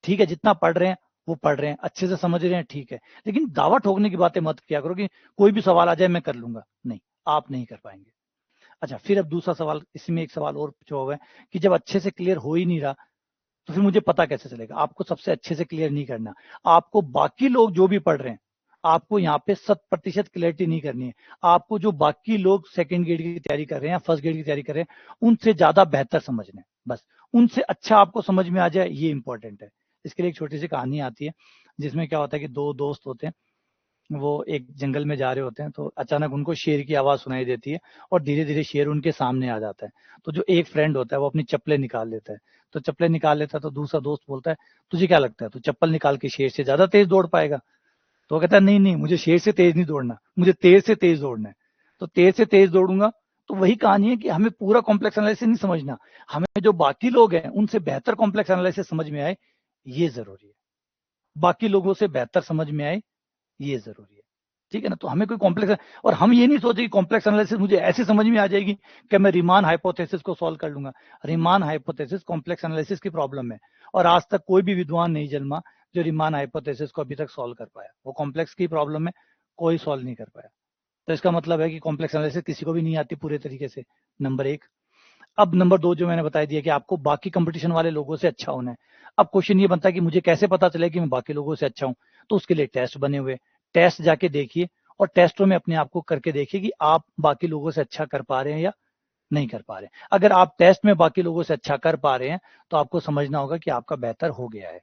Speaker 1: ठीक है, जितना पढ़ रहे हैं वो पढ़ रहे हैं, अच्छे से समझ रहे हैं, ठीक है, लेकिन दावा ठोकने की बातें मत किया करो कि कोई भी सवाल आ जाए मैं कर लूंगा। नहीं, आप नहीं कर पाएंगे। अच्छा, फिर अब दूसरा सवाल, इसमें एक सवाल और पूछा हुआ है कि जब अच्छे से क्लियर हो ही नहीं रहा, तो फिर मुझे पता कैसे चलेगा? आपको सबसे अच्छे से क्लियर नहीं करना, आपको बाकी लोग जो भी पढ़ रहे हैं, आपको यहाँ पे 100% क्लियरिटी नहीं करनी है। आपको जो बाकी लोग सेकंड ग्रेड की तैयारी कर रहे हैं या फर्स्ट ग्रेड की तैयारी कर रहे हैं, उनसे ज्यादा बेहतर समझना है, बस उनसे अच्छा आपको समझ में आ जाए, ये इंपॉर्टेंट है। इसके लिए एक छोटी सी कहानी आती है, जिसमें क्या होता है कि दो दोस्त होते हैं, वो एक जंगल में जा रहे होते हैं, तो अचानक उनको शेर की आवाज सुनाई देती है और धीरे धीरे शेर उनके सामने आ जाता है। तो जो एक फ्रेंड होता है वो अपनी चप्पलें निकाल लेता है, तो चप्पलें निकाल लेता है, तो दूसरा दोस्त बोलता है तुझे क्या लगता है तो चप्पल निकाल के शेर से ज्यादा तेज दौड़ पाएगा? तो वो कहता है नहीं नहीं, मुझे शेर से तेज नहीं दौड़ना, मुझे तेज से तेज दौड़ना है। तो तेज से तेज दौड़ूंगा। तो वही कहानी है कि हमें पूरा कॉम्प्लेक्स एनालिसिस नहीं समझना, हमें जो बाकी लोग हैं उनसे बेहतर कॉम्प्लेक्स एनालिसिस समझ में आए, ये जरूरी है। बाकी लोगों से बेहतर समझ में आए, ये जरूरी है। ठीक है ना? तो हमें कोई कॉम्प्लेक्स, और हम ये नहीं सोचे कि कॉम्प्लेक्स एनालिसिस मुझे ऐसे समझ में आ जाएगी कि मैं रीमान हाइपोथेसिस को सॉल्व कर लूंगा। रीमान हाइपोथेसिस कॉम्प्लेक्स एनालिसिस की प्रॉब्लम है, और आज तक कोई भी विद्वान नहीं जन्मा जो रीमान हाइपोथेसिस को अभी तक सॉल्व कर पाया। वो कॉम्प्लेक्स की प्रॉब्लम है, कोई सॉल्व नहीं कर पाया। तो इसका मतलब है कि कॉम्प्लेक्स एनालिसिस किसी को भी नहीं आती पूरे तरीके से, नंबर एक। अब नंबर दो, जो मैंने बता दिया कि आपको बाकी कंपटीशन वाले लोगों से अच्छा होना है। अब क्वेश्चन ये बनता है कि मुझे कैसे पता चले कि मैं बाकी लोगों से अच्छा हूं? तो उसके लिए टेस्ट बने हुए, टेस्ट जाके देखिए, और टेस्टों में अपने आप को करके देखिए कि आप बाकी लोगों से अच्छा कर पा रहे हैं या नहीं कर पा रहे हैं। अगर आप टेस्ट में बाकी लोगों से अच्छा कर पा रहे हैं तो आपको समझना होगा कि आपका बेहतर हो गया है।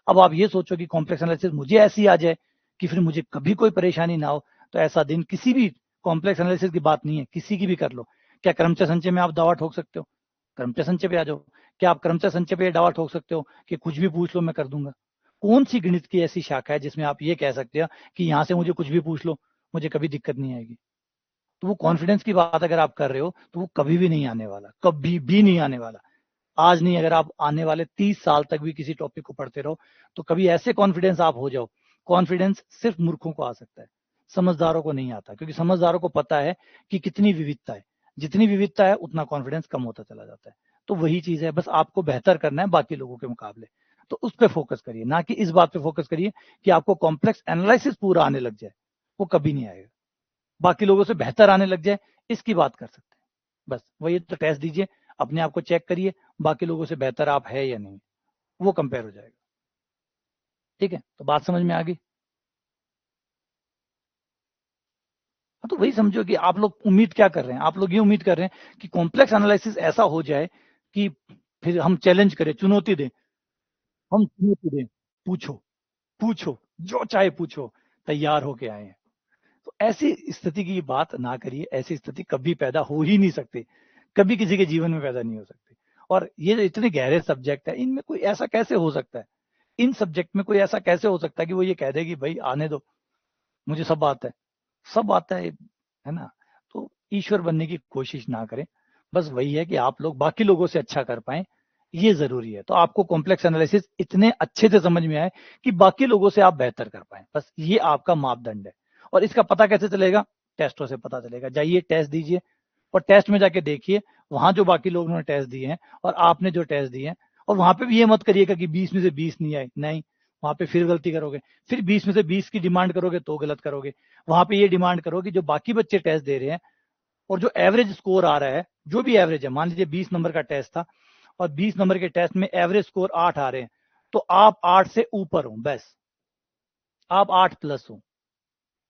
Speaker 1: अब आप ये सोचो कि कॉम्प्लेक्स एनालिसिस मुझे ऐसी आ जाए कि फिर मुझे कभी कोई परेशानी ना हो, तो ऐसा दिन किसी भी, कॉम्प्लेक्स एनालिसिस की बात नहीं है, किसी की भी कर लो। क्या क्रमचय संचय में आप दावा ठोक सकते हो? क्रमचय संचय पे आ जाओ। क्या आप क्रमचय संचय पे दावा ठोक सकते हो कि कुछ भी पूछ लो मैं कर दूंगा? कौन सी गणित की ऐसी शाखा है जिसमें आप ये कह सकते हो कि यहां से मुझे कुछ भी पूछ लो, मुझे कभी दिक्कत नहीं आएगी? तो वो कॉन्फिडेंस की बात अगर आप कर रहे हो तो वो कभी भी नहीं आने वाला, कभी भी नहीं आने वाला। आज नहीं, अगर आप आने वाले 30 साल तक भी किसी टॉपिक को पढ़ते रहो तो कभी ऐसे कॉन्फिडेंस आप हो जाओ। कॉन्फिडेंस सिर्फ मूर्खों को आ सकता है, समझदारों को नहीं आता, क्योंकि समझदारों को पता है कि कितनी विविधता है, जितनी विविधता है उतना कॉन्फिडेंस कम होता चला जाता है। तो वही चीज है, बस आपको बेहतर करना है बाकी लोगों के मुकाबले। तो उस पर फोकस करिए, ना कि इस बात पे फोकस करिए कि आपको कॉम्प्लेक्स एनालिसिस पूरा आने लग जाए। वो कभी नहीं आएगा। बाकी लोगों से बेहतर आने लग जाए, इसकी बात कर सकते हैं। बस वही तो, टेस्ट दीजिए, अपने आप को चेक करिए, बाकी लोगों से बेहतर आप है या नहीं, वो कंपेयर हो जाएगा। ठीक है? तो बात समझ में आ गई? हाँ, तो वही समझो कि आप लोग उम्मीद क्या कर रहे हैं। आप लोग ये उम्मीद कर रहे हैं कि कॉम्प्लेक्स एनालिसिस ऐसा हो जाए कि फिर हम चैलेंज करें, चुनौती दें, हम चुनौती दें, पूछो, पूछो, जो चाहे पूछो, तैयार होके आए हैं। तो ऐसी स्थिति की बात ना करिए, ऐसी स्थिति कभी पैदा हो ही नहीं सकती, कभी किसी के जीवन में पैदा नहीं हो सकती। और ये जो इतने गहरे सब्जेक्ट है, इनमें कोई ऐसा कैसे हो सकता है, इन सब्जेक्ट में कोई ऐसा कैसे हो सकता है कि वो ये कह दे कि भाई आने दो, मुझे सब आता है, सब आता है ना? तो ईश्वर बनने की कोशिश ना करें। बस वही है कि आप लोग बाकी लोगों से अच्छा कर पाए, ये जरूरी है। तो आपको कॉम्प्लेक्स एनालिसिस इतने अच्छे से समझ में आए कि बाकी लोगों से आप बेहतर कर पाए, बस ये आपका मापदंड है। और इसका पता कैसे चलेगा? टेस्टों से पता चलेगा। जाइए टेस्ट दीजिए, और टेस्ट में जाके देखिए वहां जो बाकी लोगों ने टेस्ट दिए हैं और आपने जो टेस्ट दिए हैं, और वहां पे भी ये मत करिएगा कि 20 में से 20 नहीं आए, नहीं, वहां पे फिर गलती करोगे। फिर 20 में से 20 की डिमांड करोगे तो गलत करोगे। वहां पे ये डिमांड करो कि जो बाकी बच्चे टेस्ट दे रहे हैं और जो एवरेज स्कोर आ रहा है, जो भी एवरेज है, मान लीजिए 20 नंबर का टेस्ट था और 20 नंबर के टेस्ट में एवरेज स्कोर 8 आ रहे हैं, तो आप 8 से ऊपर हो, बस आप 8 प्लस हो,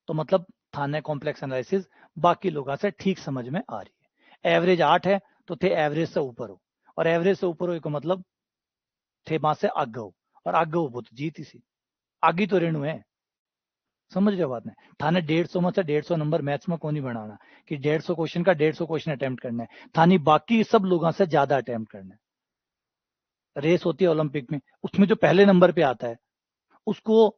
Speaker 1: तो मतलब थाने कॉम्प्लेक्स एनालिसिस बाकी लोगों से ठीक समझ में आ रही है। एवरेज 8 है तो थे एवरेज से ऊपर हो, और एवरेज से ऊपर हो का मतलब थे वहां से आगे हो, और आगे हो वो तो जीत ही सी, आगे तो रेणु है। समझ रहे हो बात? नहीं, थाने 150 में से 150 नंबर मैथ्स में कौन नहीं बनाना कि 150 क्वेश्चन का 150 क्वेश्चन अटेम्प्ट करना है, थानी बाकी सब लोगों से ज्यादा अटेम्प्ट करना है। रेस होती है ओलंपिक में, उसमें जो पहले नंबर पे आता है उसको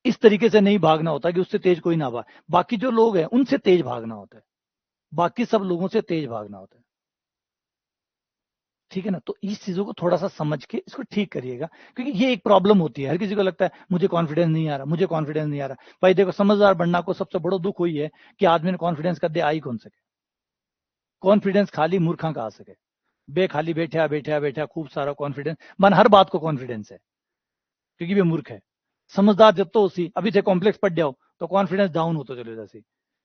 Speaker 1: इस तरीके से नहीं भागना होता कि उससे तेज कोई ना भाग, बाकी जो लोग हैं उनसे तेज भागना होता है, बाकी सब लोगों से तेज भागना होता है। ठीक है ना? तो इस चीजों को थोड़ा सा समझ के इसको ठीक करिएगा, क्योंकि ये एक प्रॉब्लम होती है। हर किसी को लगता है मुझे कॉन्फिडेंस नहीं आ रहा, मुझे कॉन्फिडेंस नहीं आ रहा। भाई देखो, समझदार बनना को सबसे बड़ा दुख हुई है कि आदमी ने कॉन्फिडेंस कर दिया, आ ही कौन सके। कॉन्फिडेंस खाली मूर्खा का आ सके, बे खाली बैठा बैठा बैठा खूब सारा कॉन्फिडेंस, मन हर बात को कॉन्फिडेंस है, क्योंकि वे मूर्ख है। समझदार जब तो उसी अभी थे कॉम्प्लेक्स पड़ जाओ तो कॉन्फिडेंस डाउन होता चले जैसे,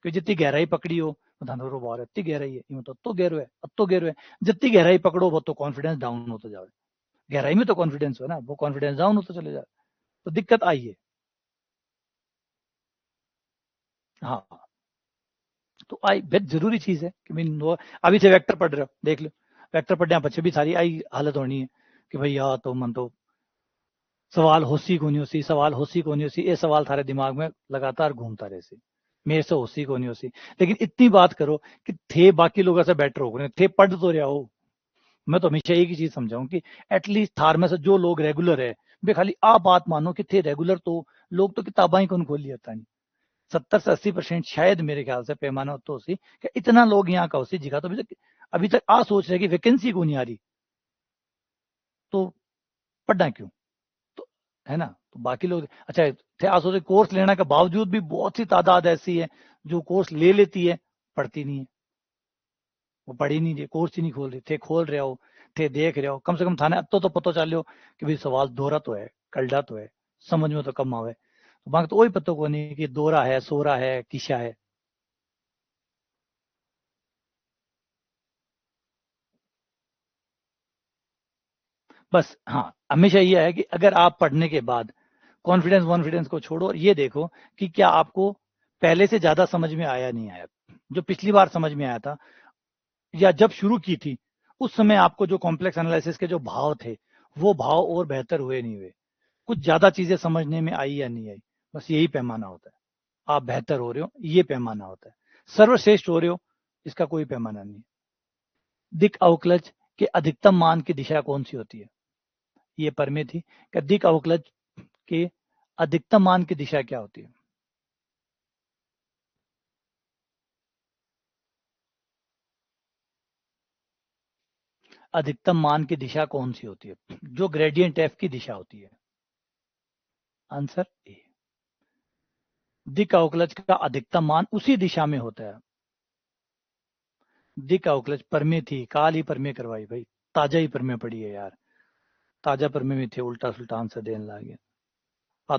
Speaker 1: कि जितनी गहराई पकड़ी हो धनोरो बार इतनी गहराई है, तो गहरो है, अब तो गहरो है, जितनी गहराई पकड़ो वो तो कॉन्फिडेंस डाउन होता जाए। गहराई में तो कॉन्फिडेंस हो ना, वो कॉन्फिडेंस डाउन होता चले जाए, तो दिक्कत आई है। हाँ, तो आई बहुत जरूरी चीज है कि भाई अभी से वेक्टर पढ़ रहे हो, देख लो वेक्टर पढ़ने बच्चे भी सारी आई हालत होनी है कि भाई यार तो मन तो सवाल होसी को नहीं होसी, सवाल होसी को नहीं होसी, ये सवाल थारे दिमाग में लगातार घूमता रहे सी, मेरे से होसी को नहीं होसी। लेकिन इतनी बात करो कि थे बाकी लोगों से बेटर हो गए, थे पढ़ तो रहा हो। मैं तो हमेशा एक ही चीज समझाऊं कि एटलीस्ट थार में से जो लोग रेगुलर है, वे खाली आप बात मानो कि थे रेगुलर, तो लोग तो किताबा ही कौन खोल लिया था नहीं। 70 से 80% शायद मेरे ख्याल से पैमाना हो तो उसी कि इतना लोग यहाँ का उसी जगह, तो अभी तक आ सोच रहे कि वैकेंसी क्यों नहीं आ रही, तो पढ़ना क्यों, तो है ना। तो बाकी लोग अच्छा थे आ सोच रहे, कोर्स लेने के बावजूद भी बहुत सी तादाद ऐसी है जो कोर्स ले लेती है, पढ़ती नहीं है। वो पढ़ ही नहीं रही, कोर्स ही नहीं खोल रही, थे खोल रहे हो, थे देख रहे हो, कम से कम थाने अब तो पता चल हो कि भाई सवाल दोहरा तो है, कलडा तो है, समझ में तो कम आवे, तो बाकी तो वही पता को नहीं कि दोहरा है, सोरा है, किशा है। बस हाँ, हमेशा ये है कि अगर आप पढ़ने के बाद कॉन्फिडेंस वॉन्फिडेंस को छोड़ो और ये देखो कि क्या आपको पहले से ज्यादा समझ में आया नहीं आया, जो पिछली बार समझ में आया था या जब शुरू की थी उस समय आपको जो कॉम्प्लेक्स एनालिसिस के जो भाव थे वो भाव और बेहतर हुए नहीं हुए, कुछ ज्यादा चीजें समझने में आई या नहीं आई, बस यही पैमाना होता है। आप बेहतर हो रहे हो ये पैमाना होता है, सर्वश्रेष्ठ हो रहे हो इसका कोई पैमाना नहीं। दिक् अवकलज के अधिकतम मान की दिशा कौन सी होती है, ये पर में थी कि दिक् अवकलज के अधिकतम मान की दिशा क्या होती है। अधिकतम मान की दिशा कौन सी होती है, जो ग्रेडियंट एफ की दिशा होती है। Answer A. दिक् अवकलज का अधिकतम मान उसी दिशा में होता है। दिक् अवकलज परमे थी, काल ही परमे करवाई भाई, ताजा ही परमे पड़ी है यार, ताजा परमे में थे, उल्टा सुल्टा आंसर देने लगे,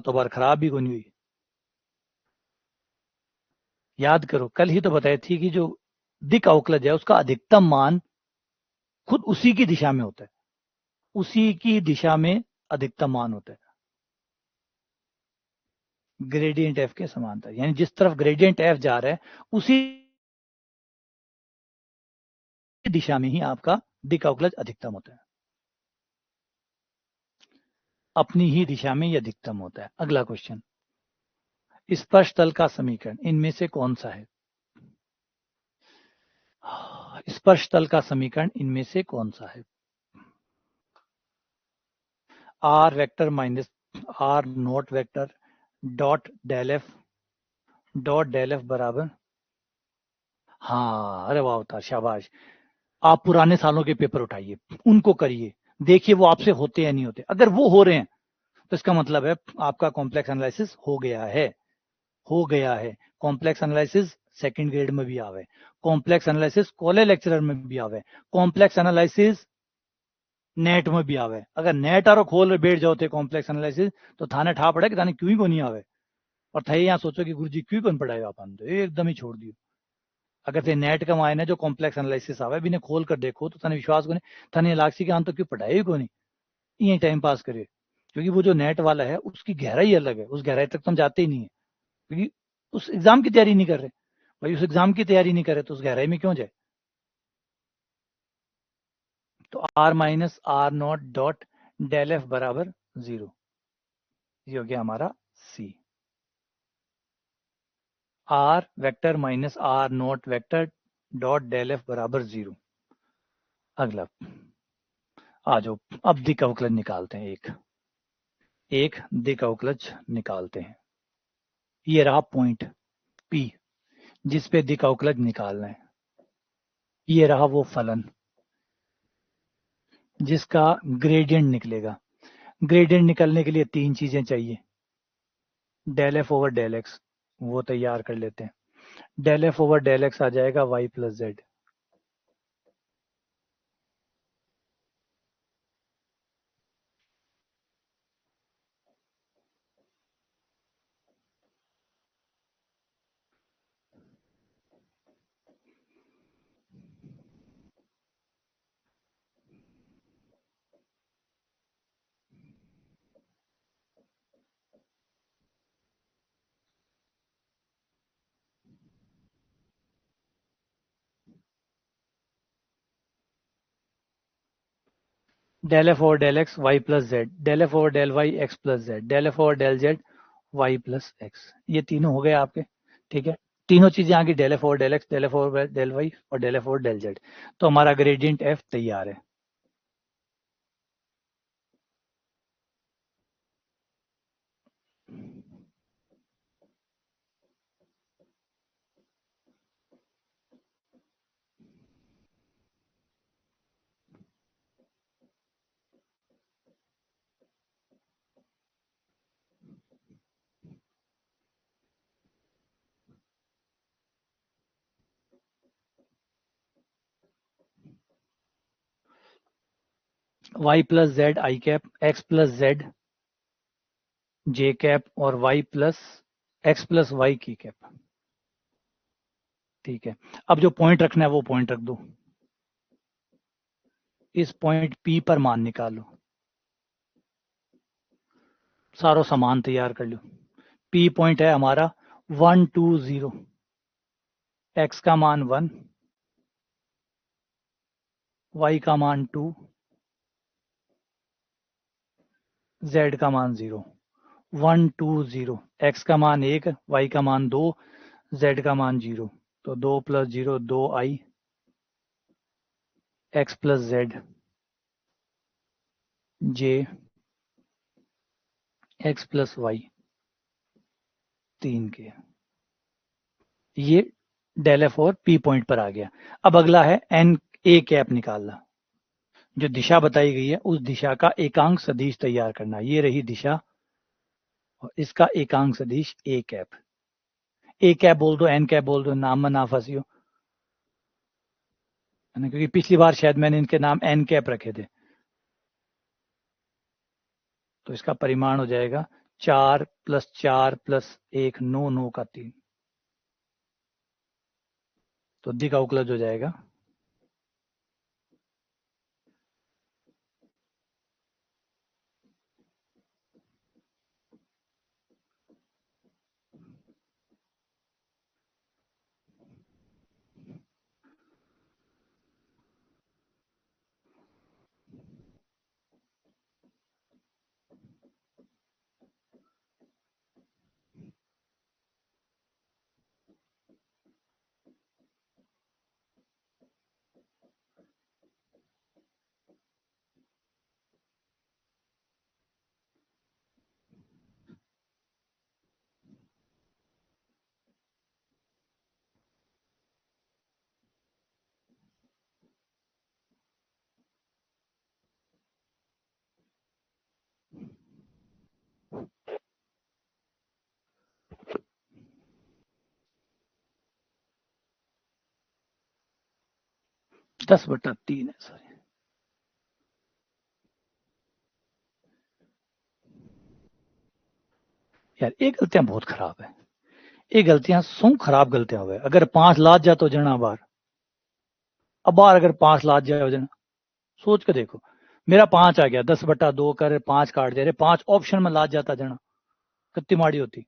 Speaker 1: तो बार खराब भी कोनी हुई। याद करो कल ही तो बताई थी कि जो दिक् अवकलज है उसका अधिकतम मान खुद उसी की दिशा में होता है, उसी की दिशा में अधिकतम मान होता है, ग्रेडियंट एफ के समांतर, यानी जिस तरफ ग्रेडियंट एफ जा रहा है उसी दिशा में ही आपका दिक् अवकलज अधिकतम होता है, अपनी ही दिशा में ही अधिकतम होता है। अगला क्वेश्चन, स्पर्श तल का समीकरण इनमें से कौन सा है। स्पर्श तल का समीकरण इनमें से कौन सा है। R vector minus r nought vector dot del F बराबर, हाँ अरे वाह अवतार शाबाश। आप पुराने सालों के पेपर उठाइए, उनको करिए, देखिए वो आपसे होते या नहीं होते, अगर वो हो रहे हैं तो इसका मतलब है आपका कॉम्प्लेक्स एनालिसिस हो गया है, हो गया है। कॉम्प्लेक्स एनालिसिस सेकंड ग्रेड में भी आवे, कॉम्प्लेक्स एनालिसिस कॉलेज लेक्चरर में भी आवे, कॉम्प्लेक्स एनालिसिस नेट में भी आवे। अगर नेट आरो खोल बैठ जाओ थे कॉम्प्लेक्स एनालिसिस तो थाने ठा पड़े कि थाने क्यों ही को नहीं आवे, और थे यहाँ सोचो कि गुरु जी क्यों कौन पढ़ाएगा, अपन तो एकदम ही छोड़ दियो। अगर थे नेट का मायने जो कॉम्प्लेक्स एनालिसिस आवे भी ने खोल कर देखो तो थाने विश्वास को नहीं, थाने लाग सी कि हम तो क्यों पढ़ाए को नहीं, ये टाइम पास करे। क्योंकि वो जो नेट वाला है उसकी गहराई अलग है, उस गहराई तक तो हम जाते ही नहीं है, क्योंकि उस एग्जाम की तैयारी नहीं कर रहे। भाई उस एग्जाम की तैयारी नहीं करे तो उस गहराई में क्यों जाए। तो R minus R naught dot del F बराबर 0, ये हो गया हमारा C. R vector minus R naught vector dot del F बराबर 0। अगला आ जाओ, अब दिक् अवकलज निकालते हैं, एक एक दिक् अवकलज निकालते हैं। ये रहा पॉइंट पी जिस पे दिक् अवकलज निकालना है, ये रहा वो फलन जिसका ग्रेडियंट निकलेगा। ग्रेडियंट निकलने के लिए तीन चीजें चाहिए, del F over del X, वो तैयार कर लेते हैं। Del F over del X आ जाएगा Y plus Z, del F over del X Y plus Z, del F over del Y X plus Z, del F over del Z Y plus X. ये तीनों हो गए आपके, ठीक है। तीनों चीजें आ गई, del F over del X, del F over del Y और del F over del Z. तो हमारा ग्रेडियंट एफ तैयार है। Y plus Z I cap, X plus Z J cap और Y plus X plus Y K cap. ठीक है, अब जो पॉइंट रखना है वो पॉइंट रख दो। इस पॉइंट पी पर मान निकालो, सारो सामान तैयार कर लो। पी पॉइंट है हमारा 1 2 0, एक्स का मान 1, वाई का मान 2, जेड का मान 0। 1 2 0, एक्स का मान 1, वाई का मान 2, जेड का मान 0। तो 2 + 0 2 आई, एक्स प्लस जेड जे एक्स प्लस वाई 3 के। ये डेल एफ और पी पॉइंट पर आ गया। अब अगला है एन ए कैप निकालना। जो दिशा बताई गई है उस दिशा का एकांक सदिश तैयार करना। ये रही दिशा और इसका एकांक सदिश ए कैप। ए कैप बोल दो, एन कैप बोल दो, नाम में ना फंसियो, है ना, क्योंकि पिछली बार शायद मैंने इनके नाम एन कैप रखे थे। तो इसका परिमाण हो जाएगा 4 + 4 + 1 9 9 का 3। तो दी का उकलज हो जाएगा 10/3 है सर। यार ये गलतियां बहुत खराब है। ये गलतियां सो खराब गलतियां हुए। अगर 5 लाद जा तो जना बार, अब बार अगर 5 लाद जाए हो जना, सोच के देखो। मेरा 5 आ गया, 10/2 कर 5 काट दे रहे, 5 ऑप्शन में लाद जाता जना, कितनी माड़ी होती।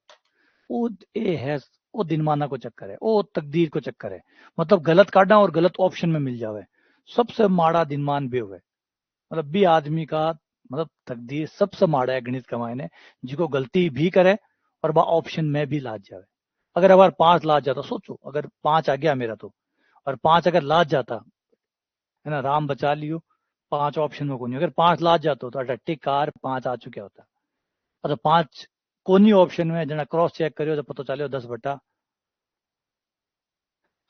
Speaker 1: वो ये है, वो दिनमाना को चक्कर है, वो तकदीर को चक्कर है। मतलब गलत काटना और गलत ऑप्शन में मिल जावे, सबसे माड़ा दिनमान भी हुए। मतलब भी आदमी का मतलब तकदीर सबसे माड़ा है गणित का मायने, जिसको गलती भी करे और वह ऑप्शन में भी लाद जावे। अगर अगर 5 लाद जाता, सोचो अगर 5 आ गया मेरा तो, और 5 अगर लाद जाता, है ना, राम बचा लियो, 5 ऑप्शन में कोनी, अगर 5 लाद जाता तो अटट्टी कार 5 आ चुका होता। अच्छा 5 कोनी ऑप्शन में जना क्रॉस चेक करियो तो पता चलियो 10/।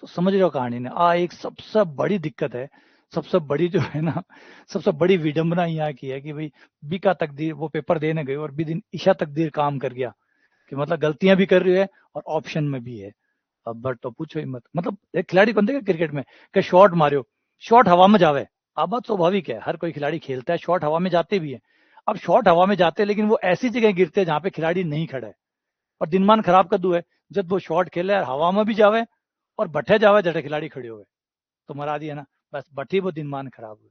Speaker 1: तो समझ रहे हो कहानी ने, एक सबसे बड़ी दिक्कत है, सबसे बड़ी जो है ना, सबसे बड़ी विडंबना यहाँ की है कि भाई बी का तकदीर वो पेपर देने गए और बी दिन ईशा तकदीर काम कर गया, कि मतलब गलतियां भी कर रही है और ऑप्शन में भी है। अब बट तो पूछो ही मत। मतलब एक खिलाड़ी बनते हैं क्रिकेट में कि शॉट मारियो, शॉट हवा में जावे। अब बात स्वाभाविक है, हर कोई खिलाड़ी खेलता है, शॉट हवा में जाते भी है। अब शॉट हवा में जाते हैं लेकिन वो ऐसी जगह गिरते हैं जहां पे खिलाड़ी नहीं खड़ा है, और दिनमान खराब कर दू है जब वो शॉट खेले और हवा में भी जावे और बठे जावे जटे खिलाड़ी खड़े हुए, तो मरा दिया ना, बस बठी वो दिनमान खराब हुए।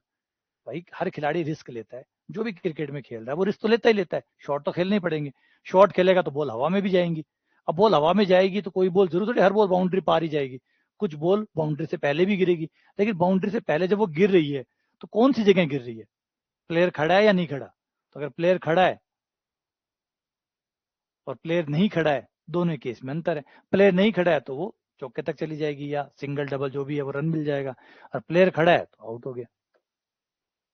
Speaker 1: भाई हर खिलाड़ी रिस्क लेता है, जो भी क्रिकेट में खेल रहा है वो रिस्क तो लेता ही लेता है। शॉट तो खेलने ही पड़ेंगे, शॉट खेलेगा तो बॉल हवा में भी जाएंगी। अब बॉल हवा में जाएगी तो कोई बॉल जरूर थोड़ी हर बॉल बाउंड्री पार ही जाएगी, कुछ बॉल बाउंड्री से पहले भी गिरेगी। लेकिन बाउंड्री से पहले जब वो गिर रही है तो कौन सी जगह गिर रही है, प्लेयर खड़ा है या नहीं खड़ा। तो अगर प्लेयर खड़ा है और प्लेयर नहीं खड़ा है, दोनों केस में अंतर है। प्लेयर नहीं खड़ा है तो वो चौके तक चली जाएगी या सिंगल डबल जो भी है वो रन मिल जाएगा, और प्लेयर खड़ा है तो आउट हो गया।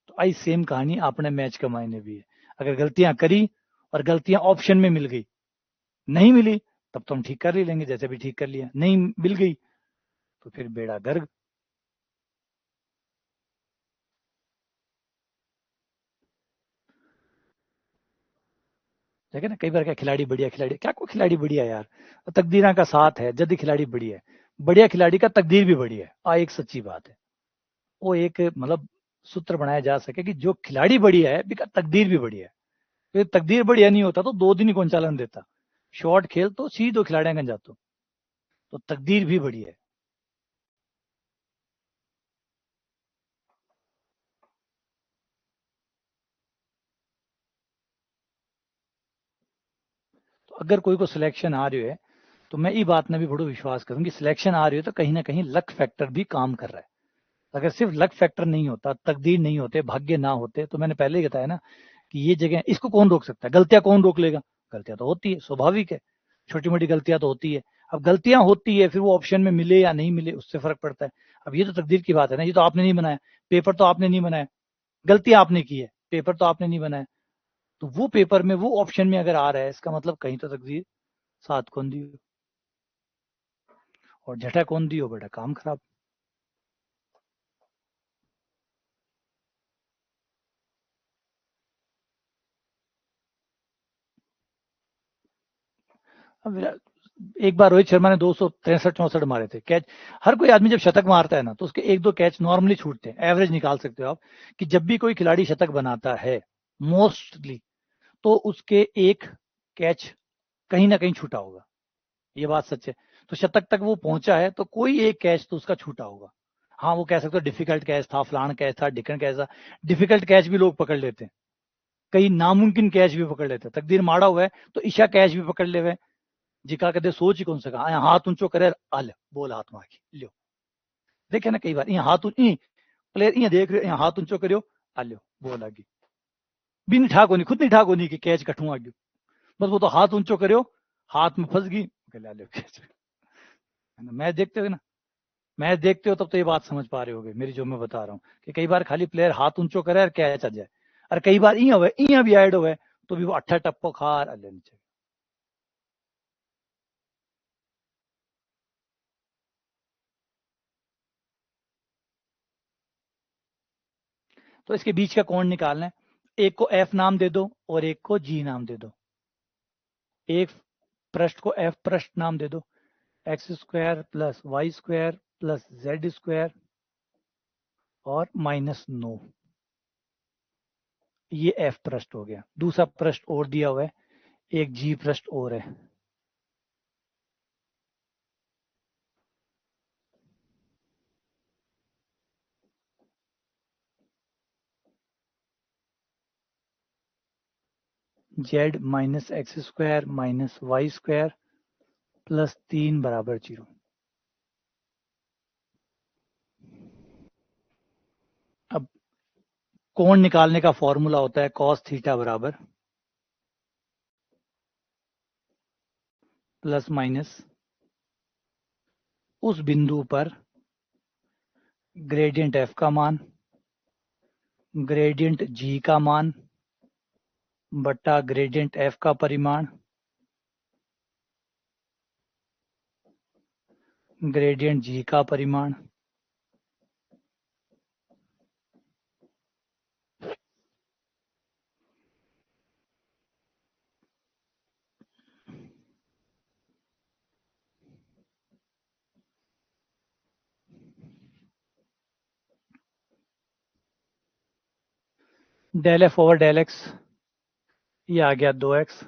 Speaker 1: तो आई सेम कहानी अपने मैच के मायने भी है। अगर गलतियां करी और गलतियां ऑप्शन में मिल गई, नहीं मिली तब तो हम ठीक कर ही लेंगे, जैसे भी ठीक कर लिया। नहीं मिल गई तो फिर बेड़ा गर्क। देखे ना, कई बार क्या खिलाड़ी बढ़िया, खिलाड़ी क्या, कोई खिलाड़ी बढ़िया यार, तकदीरा का साथ है, जल्दी खिलाड़ी बढ़िया है। बढ़िया खिलाड़ी का तकदीर भी बढ़िया है, एक सच्ची बात है। वो एक मतलब सूत्र बनाया जा सके कि जो खिलाड़ी बढ़िया है बिका तकदीर भी बढ़िया है। तो तकदीर बढ़िया नहीं होता तो 2 दिन ही कौन चालन देता। शॉर्ट खेल तो सीधो खिलाड़ियां गंज जातो, तो तकदीर भी बढ़िया है। तो अगर कोई को सिलेक्शन आ रही है तो मैं ये बात में भी बड़ो विश्वास करूंगी, सिलेक्शन आ रही है तो कहीं ना कहीं लक फैक्टर भी काम कर रहा है। अगर सिर्फ लक फैक्टर नहीं होता, तकदीर नहीं होते, भाग्य ना होते, तो मैंने पहले ही बताया ना कि ये जगह, इसको कौन रोक सकता है, गलतियां कौन रोक लेगा। गलतियां तो होती है, स्वाभाविक है, छोटी मोटी गलतियां तो होती है। अब गलतियां होती है, फिर वो ऑप्शन में मिले या नहीं मिले उससे फर्क पड़ता है। अब ये तो तकदीर की बात है ना, ये तो आपने नहीं बनाया, पेपर तो आपने नहीं बनाया, गलतियां आपने की है, पेपर तो आपने नहीं बनाया। तो वो पेपर में वो ऑप्शन में अगर आ रहा है, इसका मतलब कहीं तो तकदीर साथ कौन दी हो, और झटा कौन दी हो, बेटा काम खराब। अब एक बार रोहित शर्मा ने 263-64 मारे थे कैच। हर कोई आदमी जब शतक मारता है ना तो उसके एक दो कैच नॉर्मली छूटते हैं, एवरेज निकाल सकते हो आप कि जब भी कोई खिलाड़ी शतक बनाता है मोस्टली, तो उसके एक कैच कहीं ना कहीं छूटा होगा। ये बात सच है। तो शतक तक वो पहुंचा है तो कोई एक कैच तो उसका छूटा होगा। हाँ, वो कह सकते हो डिफिकल्ट कैच था, फलान कैच था, ढिकन कैच था। डिफिकल्ट कैच भी लोग पकड़ लेते हैं, कई नामुमकिन कैच भी पकड़ लेते हैं। तकदीर माड़ा हुआ है तो ईशा कैच भी पकड़ ले हुए, जिका कदे सोच ही कौन सका हाथ ऊंचो करे, आ ले बोल हाथ मार के लियो। देखे ना कई बार ये हाथ प्लेयर ये देख रहे हाथ ऊंचो करियो, आ लियो बोल आगे, भी नहीं ठाक होनी, खुद नहीं ठाक होनी कि कैच कटू आगे, बस वो तो हाथ ऊंचो करियो, हाथ में फंस गई, ला लियो कैच। है ना, मैच देखते हो ना, मैच देखते हो तब तो ये बात समझ पा रहे होगे मेरी जो मैं बता रहा हूँ कि कई बार खाली प्लेयर हाथ ऊंचो करे और कैच आ जाए, और कई बार इं भी ऐड हुए तो भी वो अट्ठा टप्पो खार अल्ले नीचे। तो इसके बीच का कौन निकालना है, एक को एफ नाम दे दो और एक को जी नाम दे दो। एक पृष्ठ को एफ पृष्ठ नाम दे दो, x square plus y square plus z square और -9, ये एफ पृष्ठ हो गया। दूसरा पृष्ठ और दिया हुआ है, एक जी पृष्ठ और है। Z -x square -y square plus 3 = 0। अब कोण निकालने का फॉर्मूला होता है कॉस थीटा बराबर प्लस माइनस उस बिंदु पर ग्रेडियंट एफ का मान, ग्रेडियंट जी का मान बट्टा ग्रेडियंट एफ का परिमाण, ग्रेडियंट जी का परिमाण, del F over del x, ये आ गया 2x।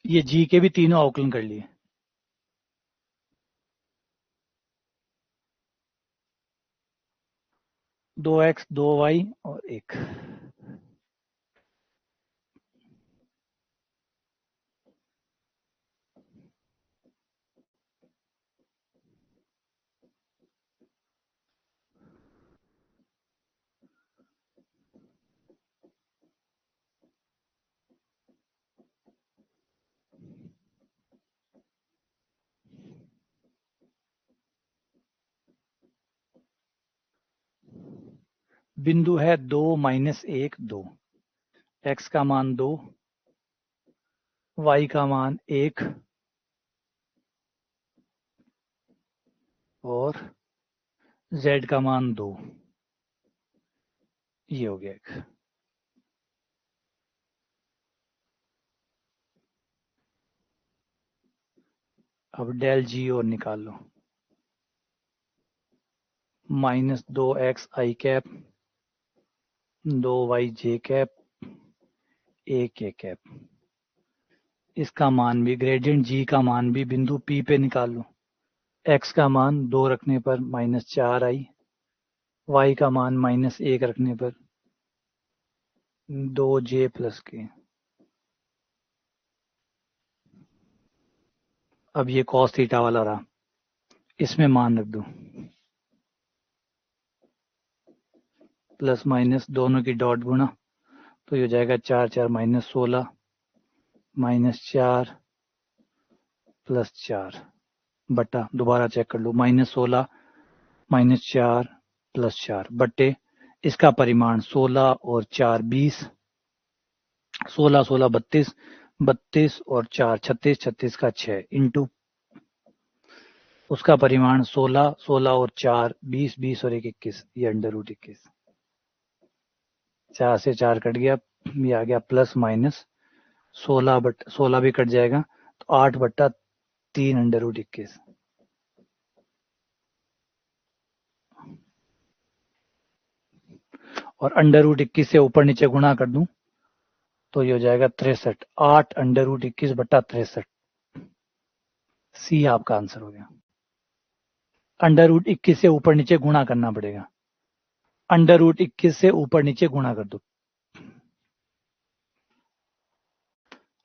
Speaker 1: ये जी के भी तीनों अवकलन कर लिए। दो एक्स 2y और 1। बिंदु है 2 - 1 2। x का मान 2, y का मान 1 और z का मान 2। ये हो गया एक। अब डेल जी और निकाल लो। -2x i cap 2y j cap 1 k cap. इसका मान भी, ग्रेडियंट जी का मान भी बिंदु P पे निकाल लो। x का मान 2 रखने पर -4i, y का मान -1 रखने पर 2j + k। अब ये cos थीटा वाला रहा, इसमें मान रख दो। प्लस माइनस दोनों की डॉट गुणा, तो ये हो जाएगा 4 4 -16 -4 + 4 बटा, दोबारा चेक कर लो, -16 -4 + 4 बटे इसका परिमाण 16 और 4 20, 16 16 32, 32 और 4 36, 36 का 6 इंटू उसका परिमाण 16 16 और 4 20, 20 और 1 21, ये √21। 4 से 4 कट गया, ये आ गया प्लस माइनस 16 भी कट जाएगा, तो 8/3 √21। और √21 से ऊपर नीचे गुणा कर दूं तो ये हो जाएगा 63। 8 √21/63। सी आपका आंसर हो गया। √21 से ऊपर नीचे गुणा करना पड़ेगा। √21 से ऊपर नीचे गुणा कर दो।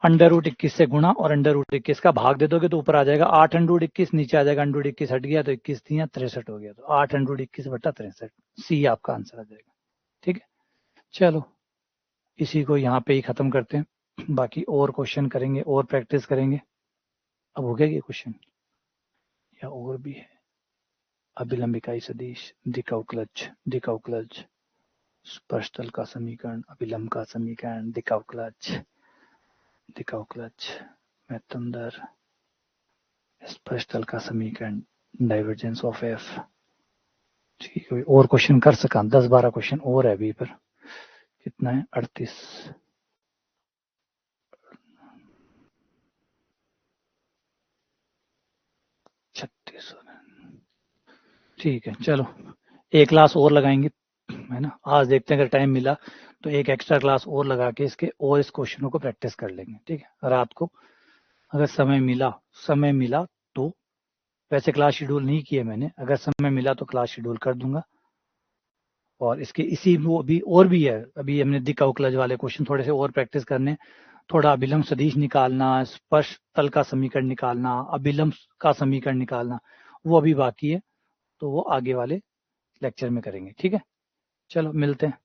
Speaker 1: √21 से गुणा और √21 का भाग दे दोगे तो ऊपर आ जाएगा 8 √21, नीचे आ जाएगा √21 हट गया तो 21 दिया 63 हो गया, तो 8 √21/63। सी आपका आंसर आ जाएगा। ठीक है, चलो इसी को यहाँ पे ही खत्म करते हैं, बाकी और क्वेश्चन करेंगे और प्रैक्टिस करेंगे। अब हो गया ये क्वेश्चन या और भी है? अभिलंब इकाई सदिश, दिक्अवकलज, स्पर्शतल का समीकरण, अभिलंब का समीकरण, दिक्अवकलज, मेतन स्पर्शतल का समीकरण, डाइवर्जेंस ऑफ एफ। ठीक है, और क्वेश्चन कर सका, 10-12 क्वेश्चन और है अभी पर। कितना है? 38। ठीक है, चलो एक क्लास और लगाएंगे, है ना। आज देखते हैं अगर टाइम मिला तो एक एक्स्ट्रा क्लास और लगा के इसके और इस क्वेश्चनों को प्रैक्टिस कर लेंगे। ठीक है, रात को अगर समय मिला तो, वैसे क्लास शेड्यूल नहीं किए मैंने, अगर समय मिला तो क्लास शेड्यूल कर दूंगा। और इसके इसी वो भी और भी है, अभी हमने दिक्अवकलज वाले क्वेश्चन थोड़े से और प्रैक्टिस करने, थोड़ा अभिलंब सदिश निकालना, स्पर्श तल का समीकरण निकालना, अभिलंब का समीकरण निकालना, वो अभी बाकी है, तो वो आगे वाले लेक्चर में करेंगे। ठीक है, चलो मिलते हैं।